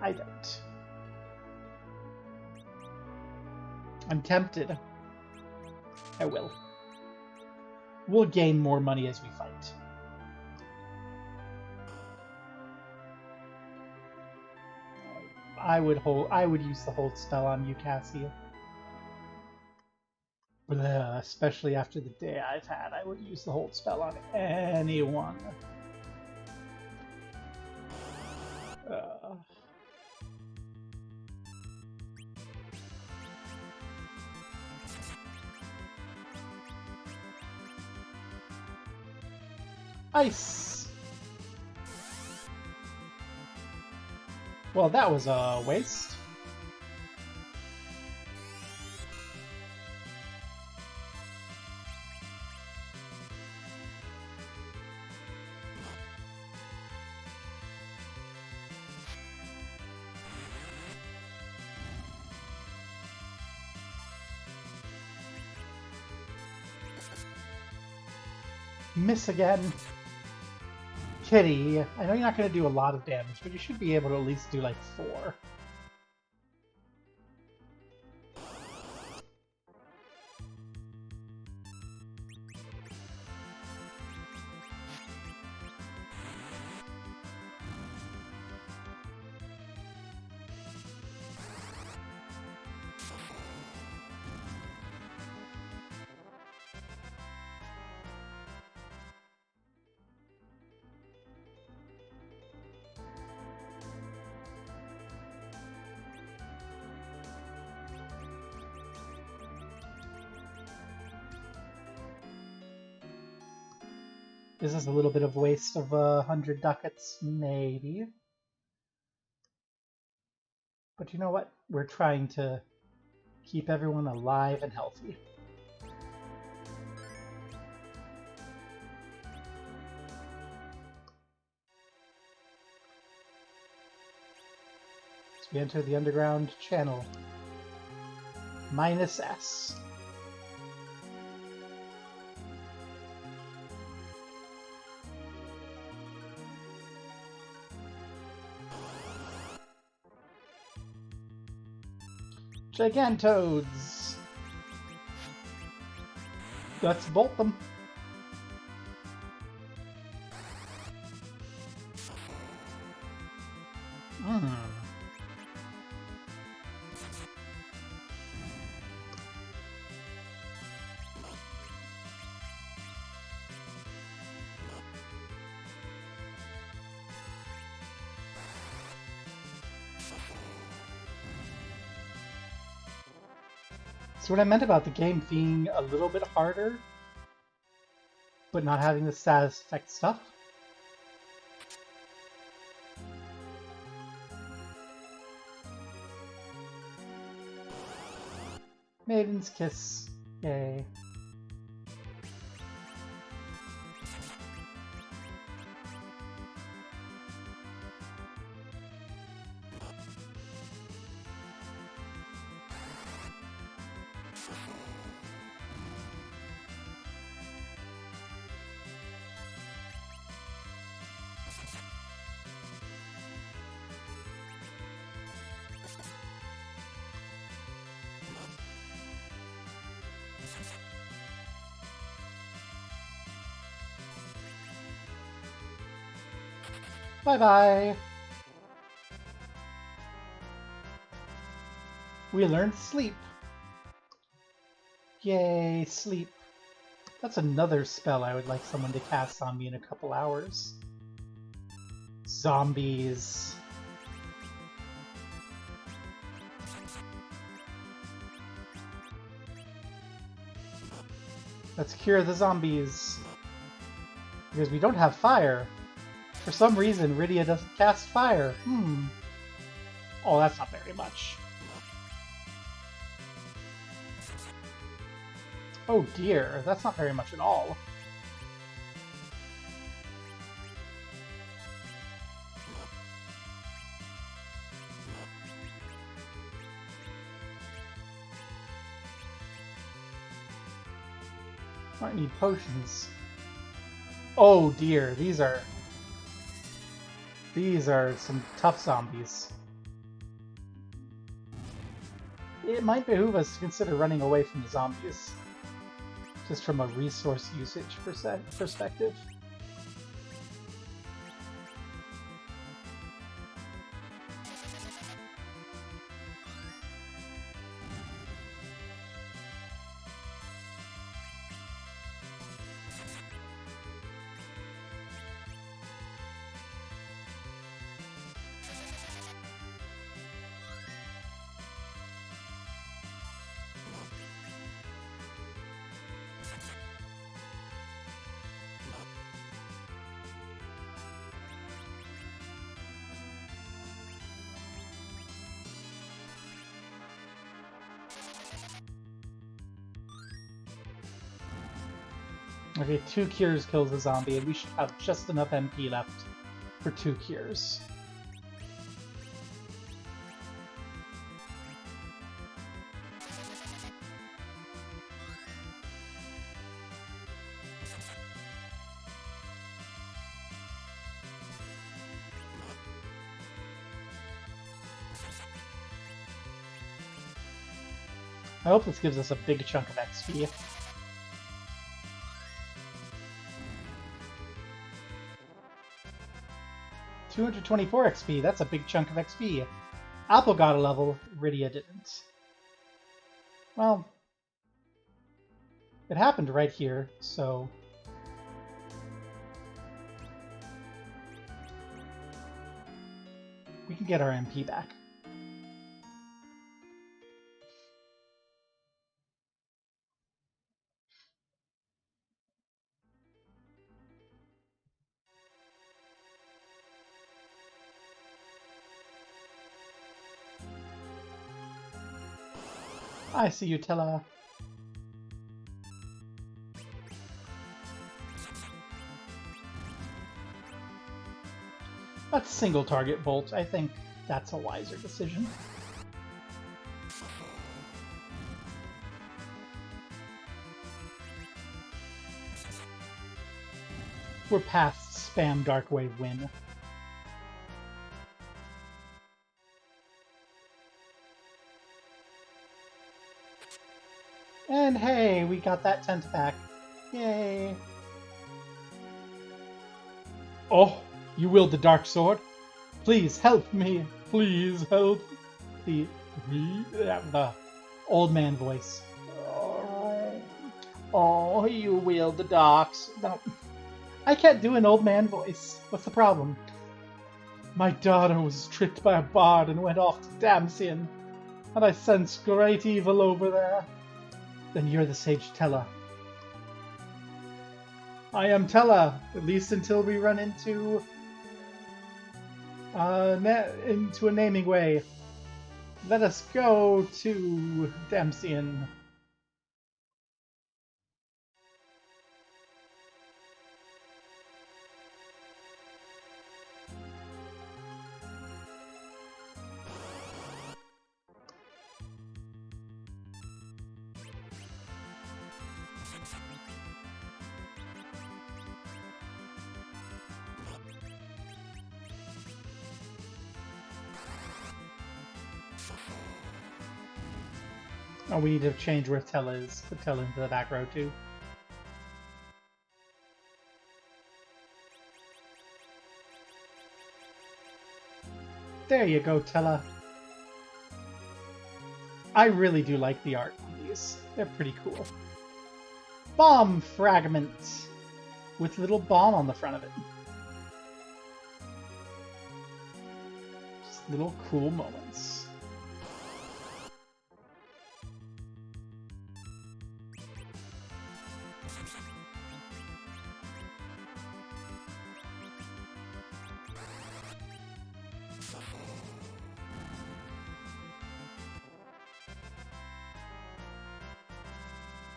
I don't. I'm tempted. I will. We'll gain more money as we fight. I would use the hold spell on you, Cassie. Blah, especially after the day I've had, I would use the hold spell on anyone. Ice! Well, that was a waste. Miss again. Kitty, I know you're not going to do a lot of damage, but you should be able to at least do like 4. Is this a little bit of waste of 100 ducats? Maybe. But you know what? We're trying to keep everyone alive and healthy. So we enter the underground channel. -S. Gigantoads! Let's bolt them. So what I meant about the game being a little bit harder, but not having the status effect stuff. Maiden's Kiss. Yay. Bye-bye. We learned sleep. Yay, sleep. That's another spell I would like someone to cast on me in a couple hours. Zombies. Let's cure the zombies. Because we don't have fire. For some reason, Rydia doesn't cast fire. Oh, that's not very much. Oh dear, that's not very much at all. Might need potions. Oh dear, these are some tough zombies. It might behoove us to consider running away from the zombies. Just from a resource usage perspective. Okay, 2 cures kills the zombie, and we should have just enough MP left for 2 cures. I hope this gives us a big chunk of XP. $224 XP, that's a big chunk of XP. Apple got a level, Rydia didn't. Well, it happened right here, so... we can get our MP back. I see you, Tella. That's single target bolt. I think that's a wiser decision. We're past spam Darkwave win. And hey, we got that tent back. Yay! Oh, you wield the dark sword? Please help me. Please help. The old man voice. Oh, you wield the darks. No, I can't do an old man voice. What's the problem? My daughter was tricked by a bard and went off to Damsian, and I sense great evil over there. Then you're the sage Tella. I am Tella, at least until we run into a naming way. Let us go to Damsian. Oh, we need to change where Tella is. Put Tella into the back row, too. There you go, Tella. I really do like the art on these. They're pretty cool. Bomb fragment with little bomb on the front of it. Just little cool moments.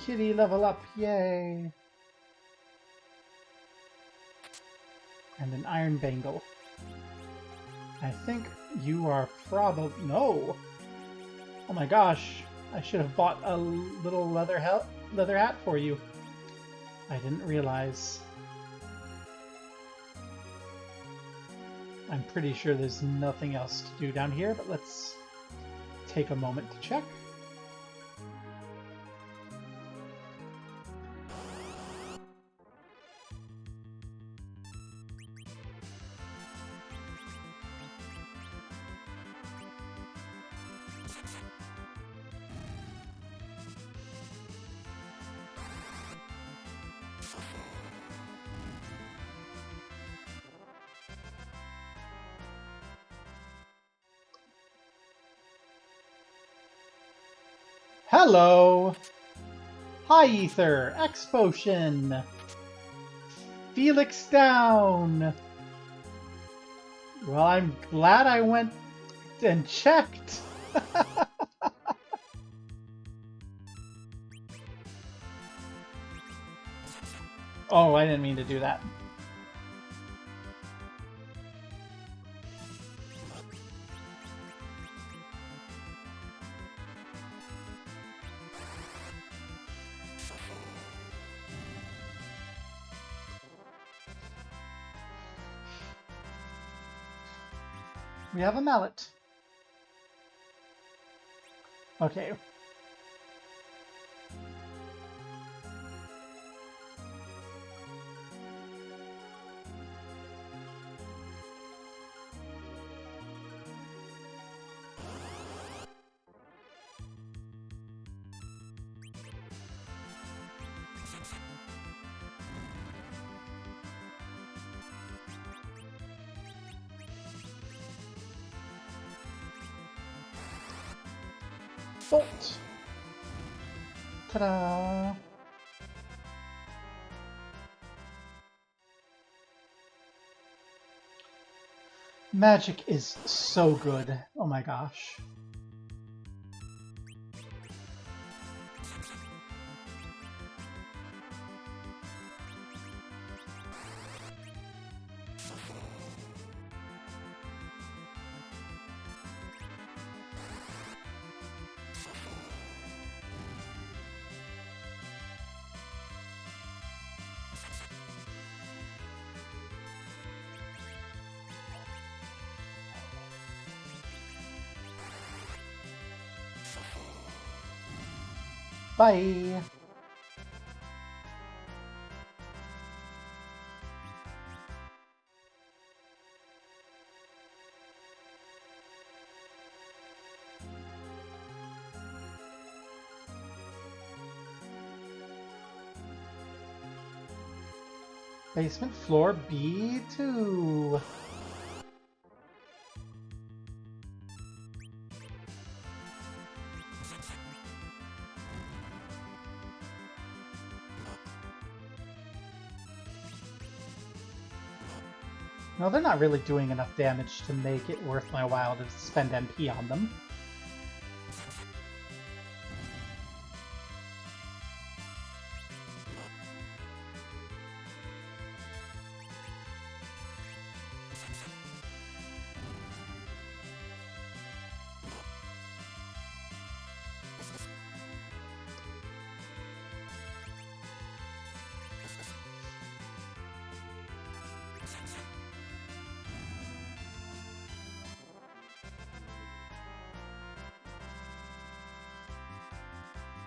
Kitty level up, yay! And an iron bangle. I think you are probably... No! Oh my gosh, I should have bought a little leather hat for you. I didn't realize. I'm pretty sure there's nothing else to do down here, but let's take a moment to check. Hello! Hi, Ether! X-Potion! Felix down! Well, I'm glad I went and checked! Oh, I didn't mean to do that. We have a mallet. Okay. Bolt! Ta-da! Magic is so good. Oh my gosh. Bye! Basement floor B2. No, they're not really doing enough damage to make it worth my while to spend MP on them.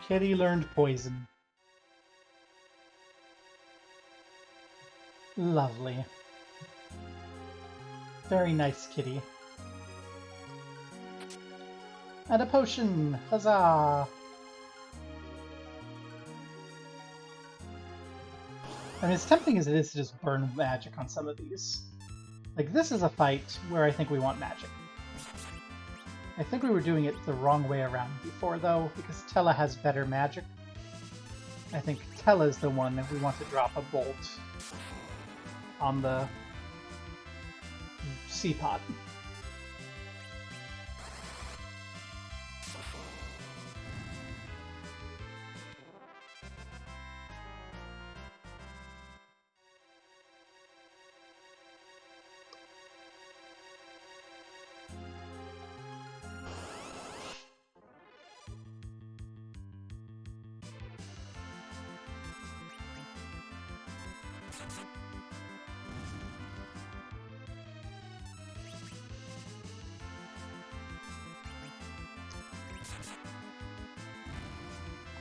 Kitty learned poison. Lovely. Very nice kitty. And a potion! Huzzah! I mean, as tempting as it is to just burn magic on some of these. Like, this is a fight where I think we want magic. I think we were doing it the wrong way around before, though, because Tella has better magic. I think Tella's the one that we want to drop a bolt on the sea pot.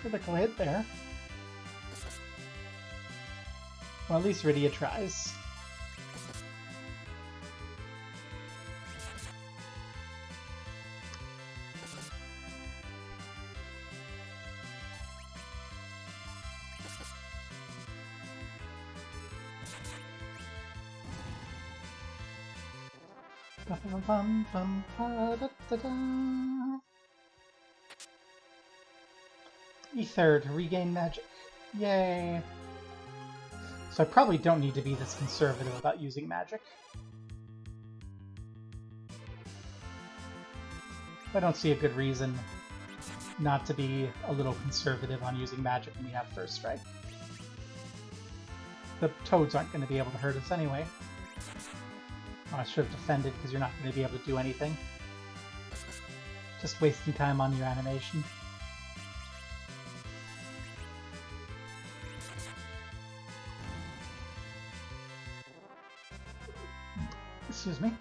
Critical hit there. Well, at least Rydia tries. Ether to regain magic. Yay! So I probably don't need to be this conservative about using magic. I don't see a good reason not to be a little conservative on using magic when we have First Strike. The toads aren't going to be able to hurt us anyway. Oh, I should have defended because you're not going to be able to do anything. Just wasting time on your animation. Excuse me.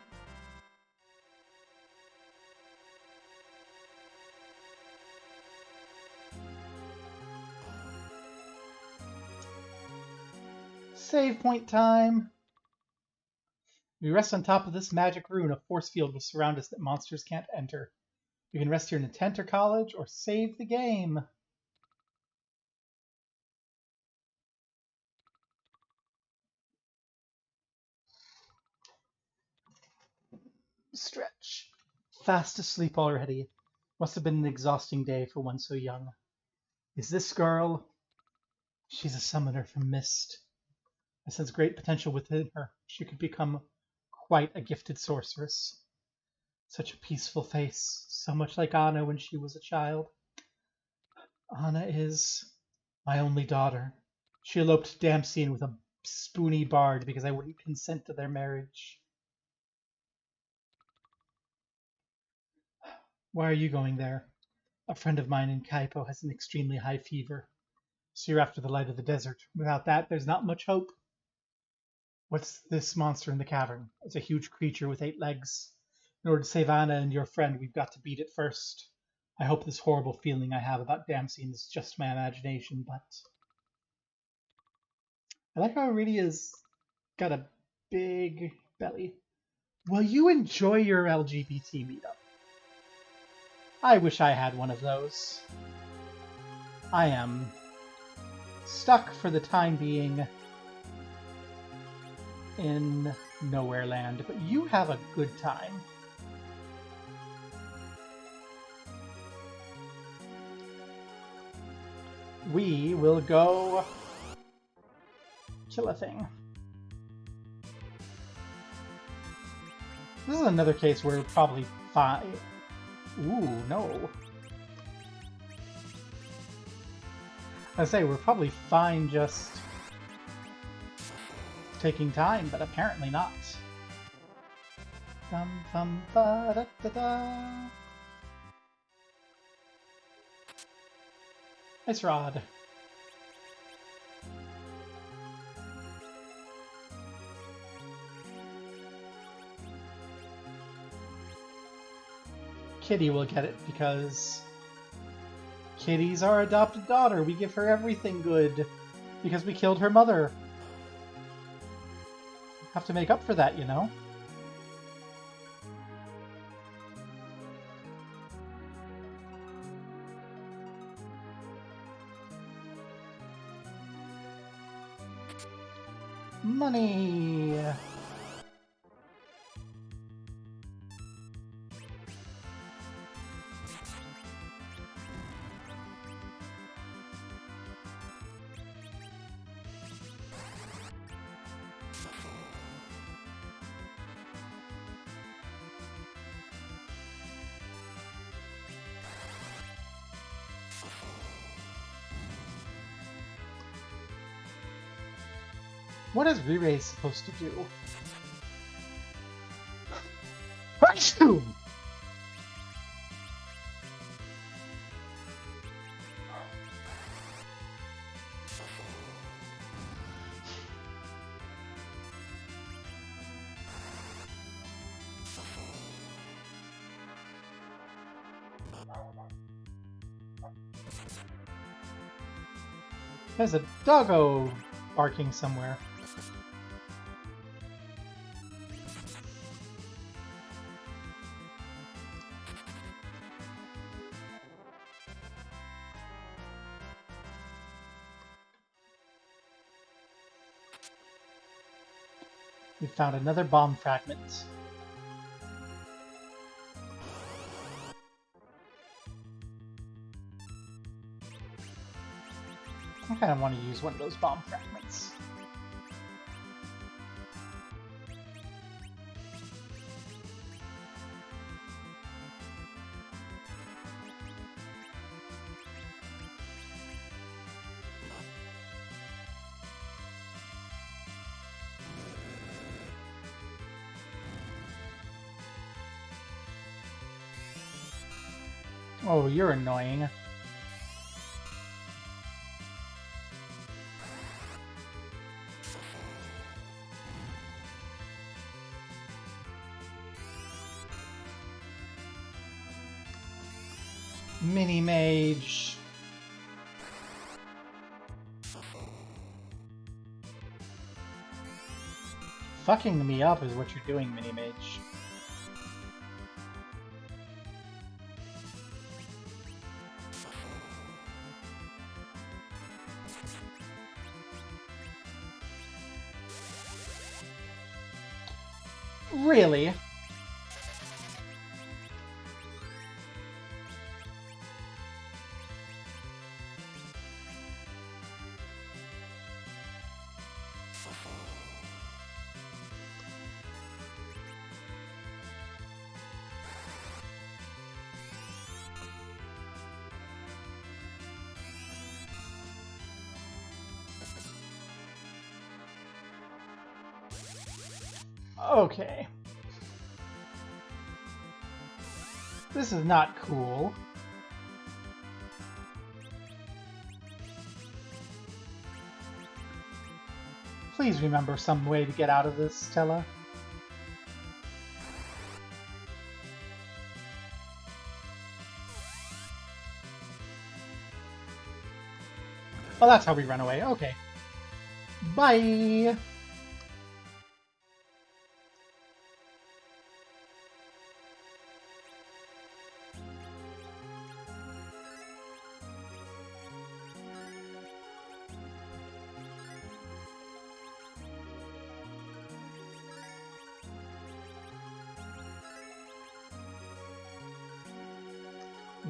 Save point time! We rest on top of this magic rune. A force field will surround us that monsters can't enter. We can rest here in a tent or college, or save the game. Stretch. Fast asleep already. Must have been an exhausting day for one so young. Is this girl? She's a summoner from Mist. I sense great potential within her. She could become quite a gifted sorceress. Such a peaceful face, so much like Anna when she was a child. Anna is my only daughter. She eloped to Damcene with a spoony bard because I wouldn't consent to their marriage. Why are you going there? A friend of mine in Kaipo has an extremely high fever. So you're after the light of the desert. Without that, there's not much hope. What's this monster in the cavern? It's a huge creature with 8 legs. In order to save Anna and your friend, we've got to beat it first. I hope this horrible feeling I have about Damcene is just my imagination, but... I like how Iridia's got a big belly. Will you enjoy your LGBT meetup? I wish I had one of those. I am stuck for the time being in Nowhere Land, but you have a good time. We will go kill a thing. This is another case where we're probably fine. Ooh, no. I say we're probably fine just taking time, but apparently not. Bum, bum, ba, da, da, da. Ice Rod. Kitty will get it because Kitty's our adopted daughter. We give her everything good because we killed her mother. Have to make up for that, you know? Money! What is Re-Ray supposed to do? Achoo! There's a doggo barking somewhere. We found another bomb fragment. I kind of want to use one of those bomb fragments. Oh, you're annoying. Mini Mage. Fucking me up is what you're doing, Mini Mage. Really? Okay. This is not cool. Please remember some way to get out of this, Stella. Oh, that's how we run away. Okay. Bye!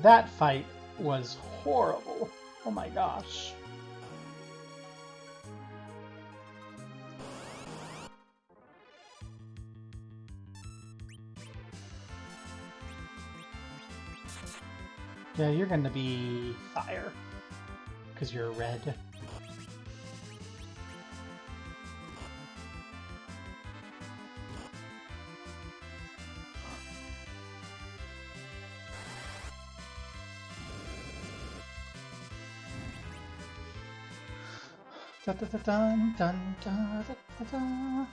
That fight was horrible. Oh my gosh. Yeah, you're gonna be fire. Because you're red. Da da da dun dun da da da da.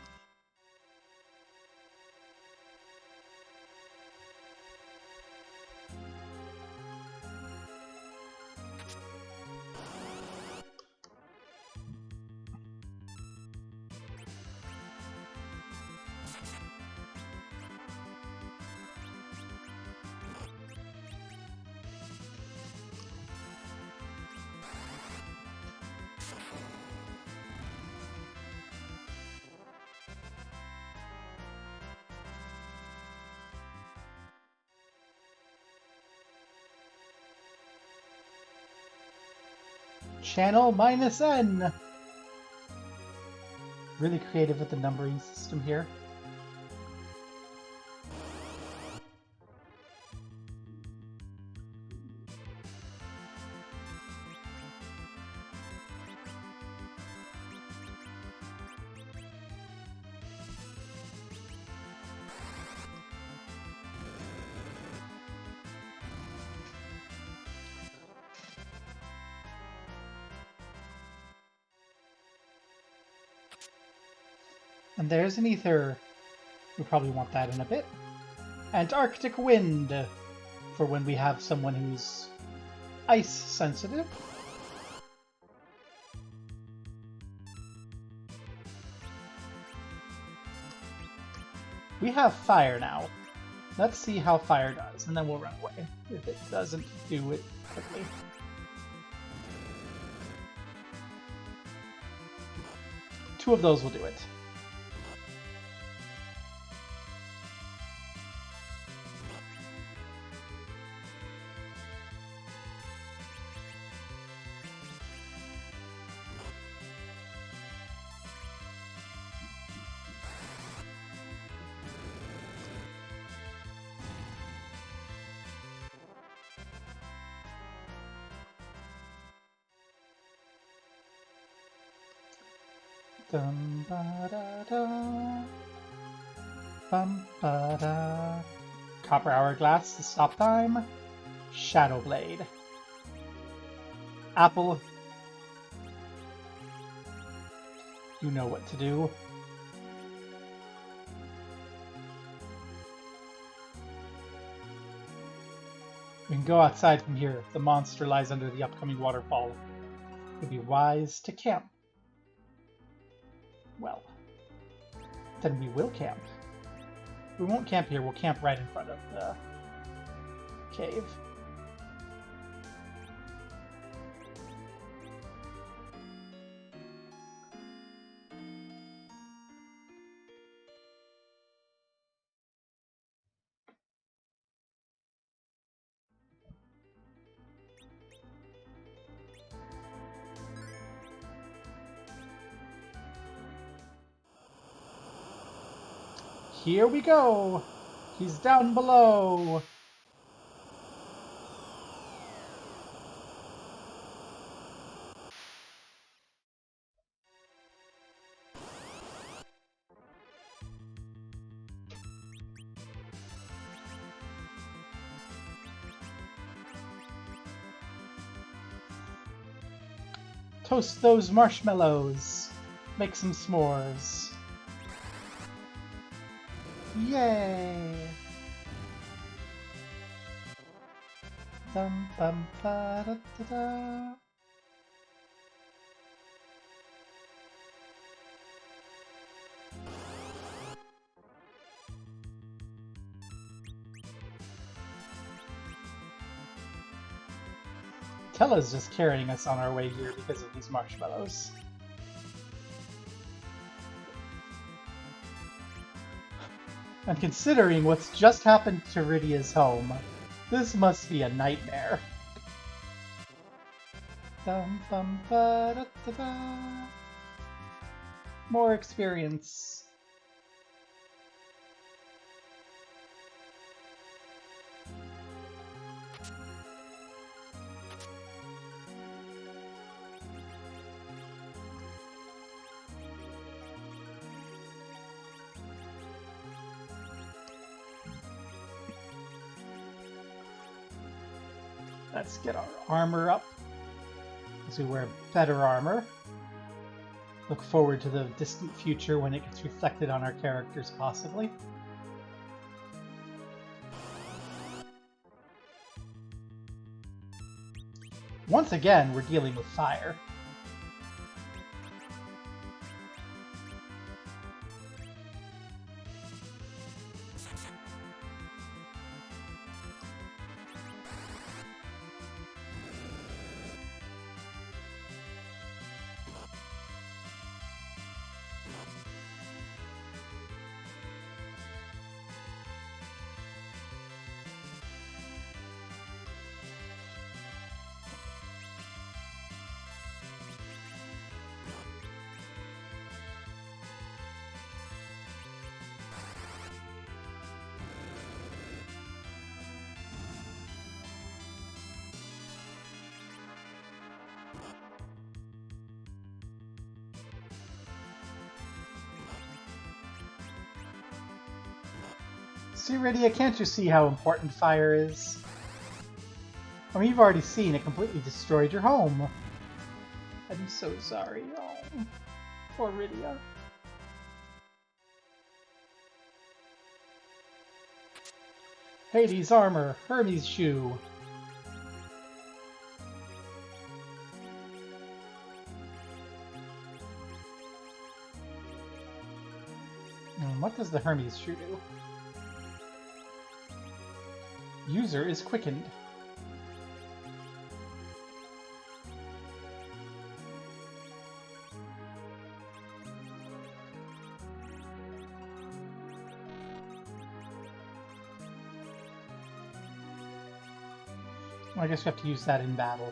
channel minus N. Really creative with the numbering system here. And there's an ether. We probably want that in a bit. Antarctic wind, for when we have someone who's ice sensitive. We have fire now. Let's see how fire does, and then we'll run away if it doesn't do it quickly. Two of those will do it. Dum ba da da. Bum ba da. Copper Hourglass, the stop time. Shadow Blade. Apple. You know what to do. We can go outside from here. The monster lies under the upcoming waterfall. It would be wise to camp. Well, then we will camp. We won't camp here, we'll camp right in front of the cave. Here we go! He's down below! Toast those marshmallows. Make some s'mores. Yay! Dum bum ba da da da. Tella's just carrying us on our way here because of these marshmallows. And considering what's just happened to Rydia's home, this must be a nightmare. Dum bum ba da da da. More experience. Let's get our armor up as we wear better armor. Look forward to the distant future when it gets reflected on our characters, possibly. Once again, we're dealing with fire. See, Rydia, can't you see how important fire is? I mean, you've already seen it completely destroyed your home. I'm so sorry. Oh, poor Rydia. Hades armor, Hermes shoe. What does the Hermes shoe do? User is quickened. Well, I guess we have to use that in battle.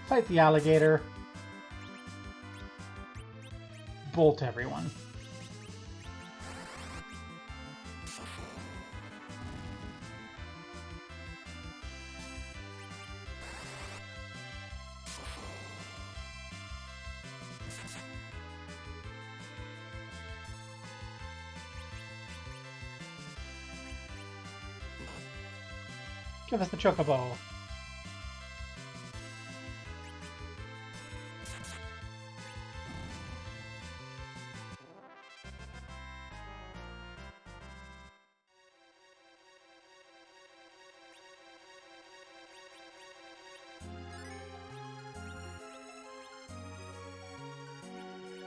Fight the alligator. Bolt everyone. Give us the chocobo.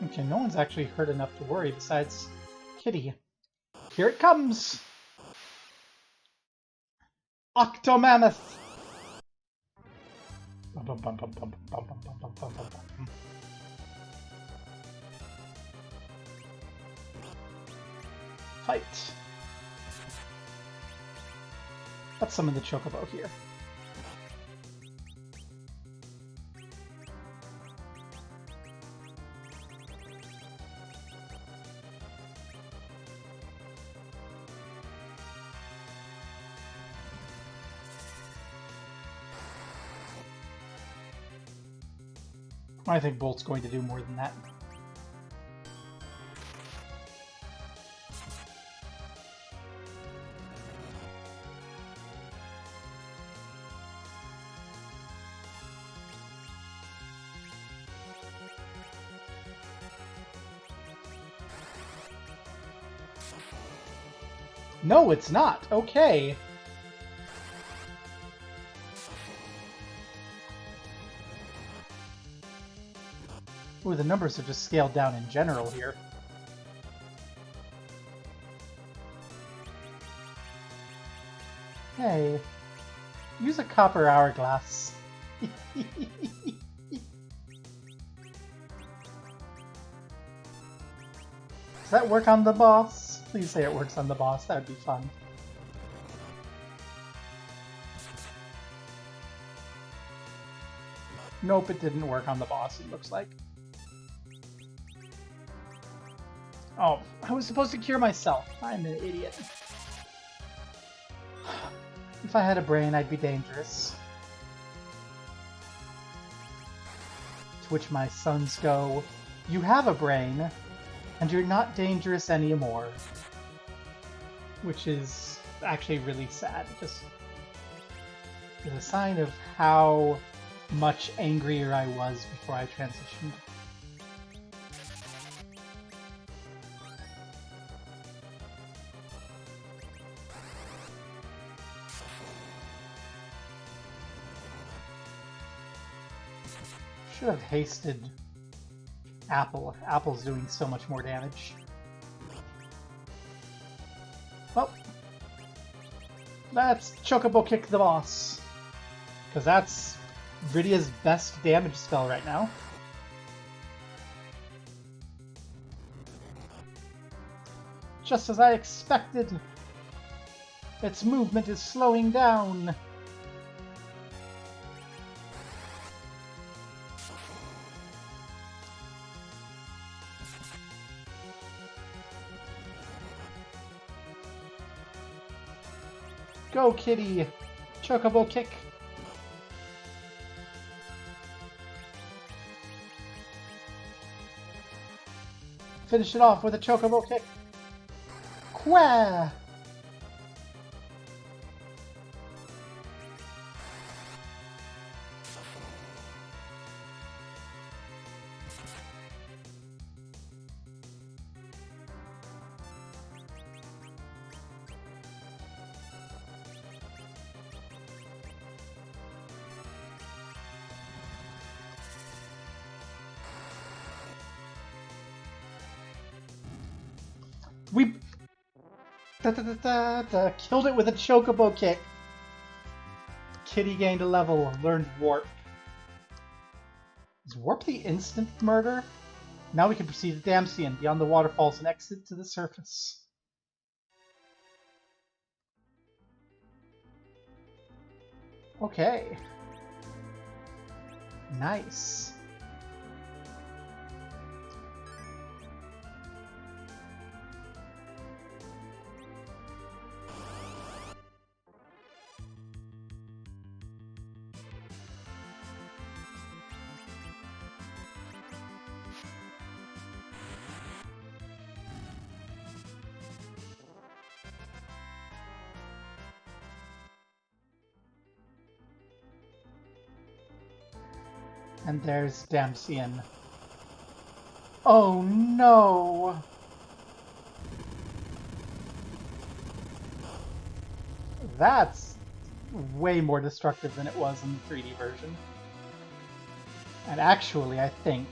Okay, no one's actually hurt enough to worry besides Kitty. Here it comes! Octomammoth! Fight! Let's summon the chocobo here. I think Bolt's going to do more than that. No, it's not. Okay. Ooh, the numbers are just scaled down in general here. Hey, use a copper hourglass. Does that work on the boss? Please say it works on the boss, that would be fun. Nope, it didn't work on the boss, it looks like. Oh, I was supposed to cure myself. I'm an idiot. If I had a brain, I'd be dangerous. To which my sons go, you have a brain, and you're not dangerous anymore. Which is actually really sad. Just is a sign of how much angrier I was before I transitioned. Should have hasted Apple. Apple's doing so much more damage. Well, let's Chocobo kick the boss. Because that's Rydia's best damage spell right now. Just as I expected. Its movement is slowing down. Go, kitty! Chocobo kick! Finish it off with a chocobo kick! Quah! We killed it with a chocobo kick. Kitty gained a level, learned warp. Is warp the instant murder? Now we can proceed to Damsian, beyond the waterfalls and exit to the surface. Okay. Nice. And there's Damsian. Oh no! That's way more destructive than it was in the 3D version. And actually, I think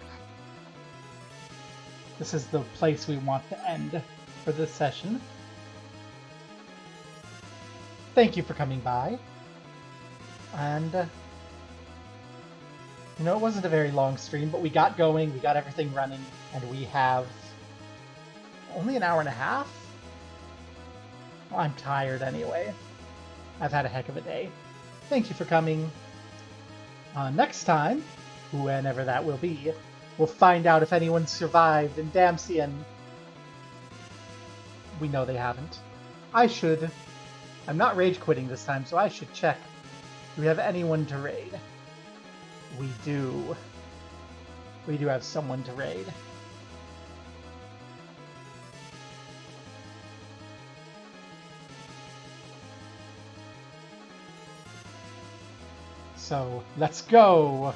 this is the place we want to end for this session. Thank you for coming by. And you know, it wasn't a very long stream, but we got going, we got everything running, and we have only an hour and a half? Well, I'm tired anyway. I've had a heck of a day. Thank you for coming. Next time, whenever that will be, we'll find out if anyone survived in Damsian. We know they haven't. I should. I'm not rage quitting this time, so I should check. Do we have anyone to raid? We do. We do have someone to raid. So, let's go!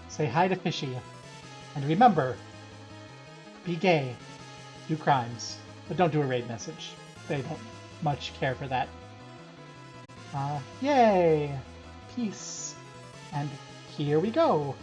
Say hi to Fishy. And remember, be gay, do crimes, but don't do a raid message. They don't much care for that. Yay! Peace. And here we go!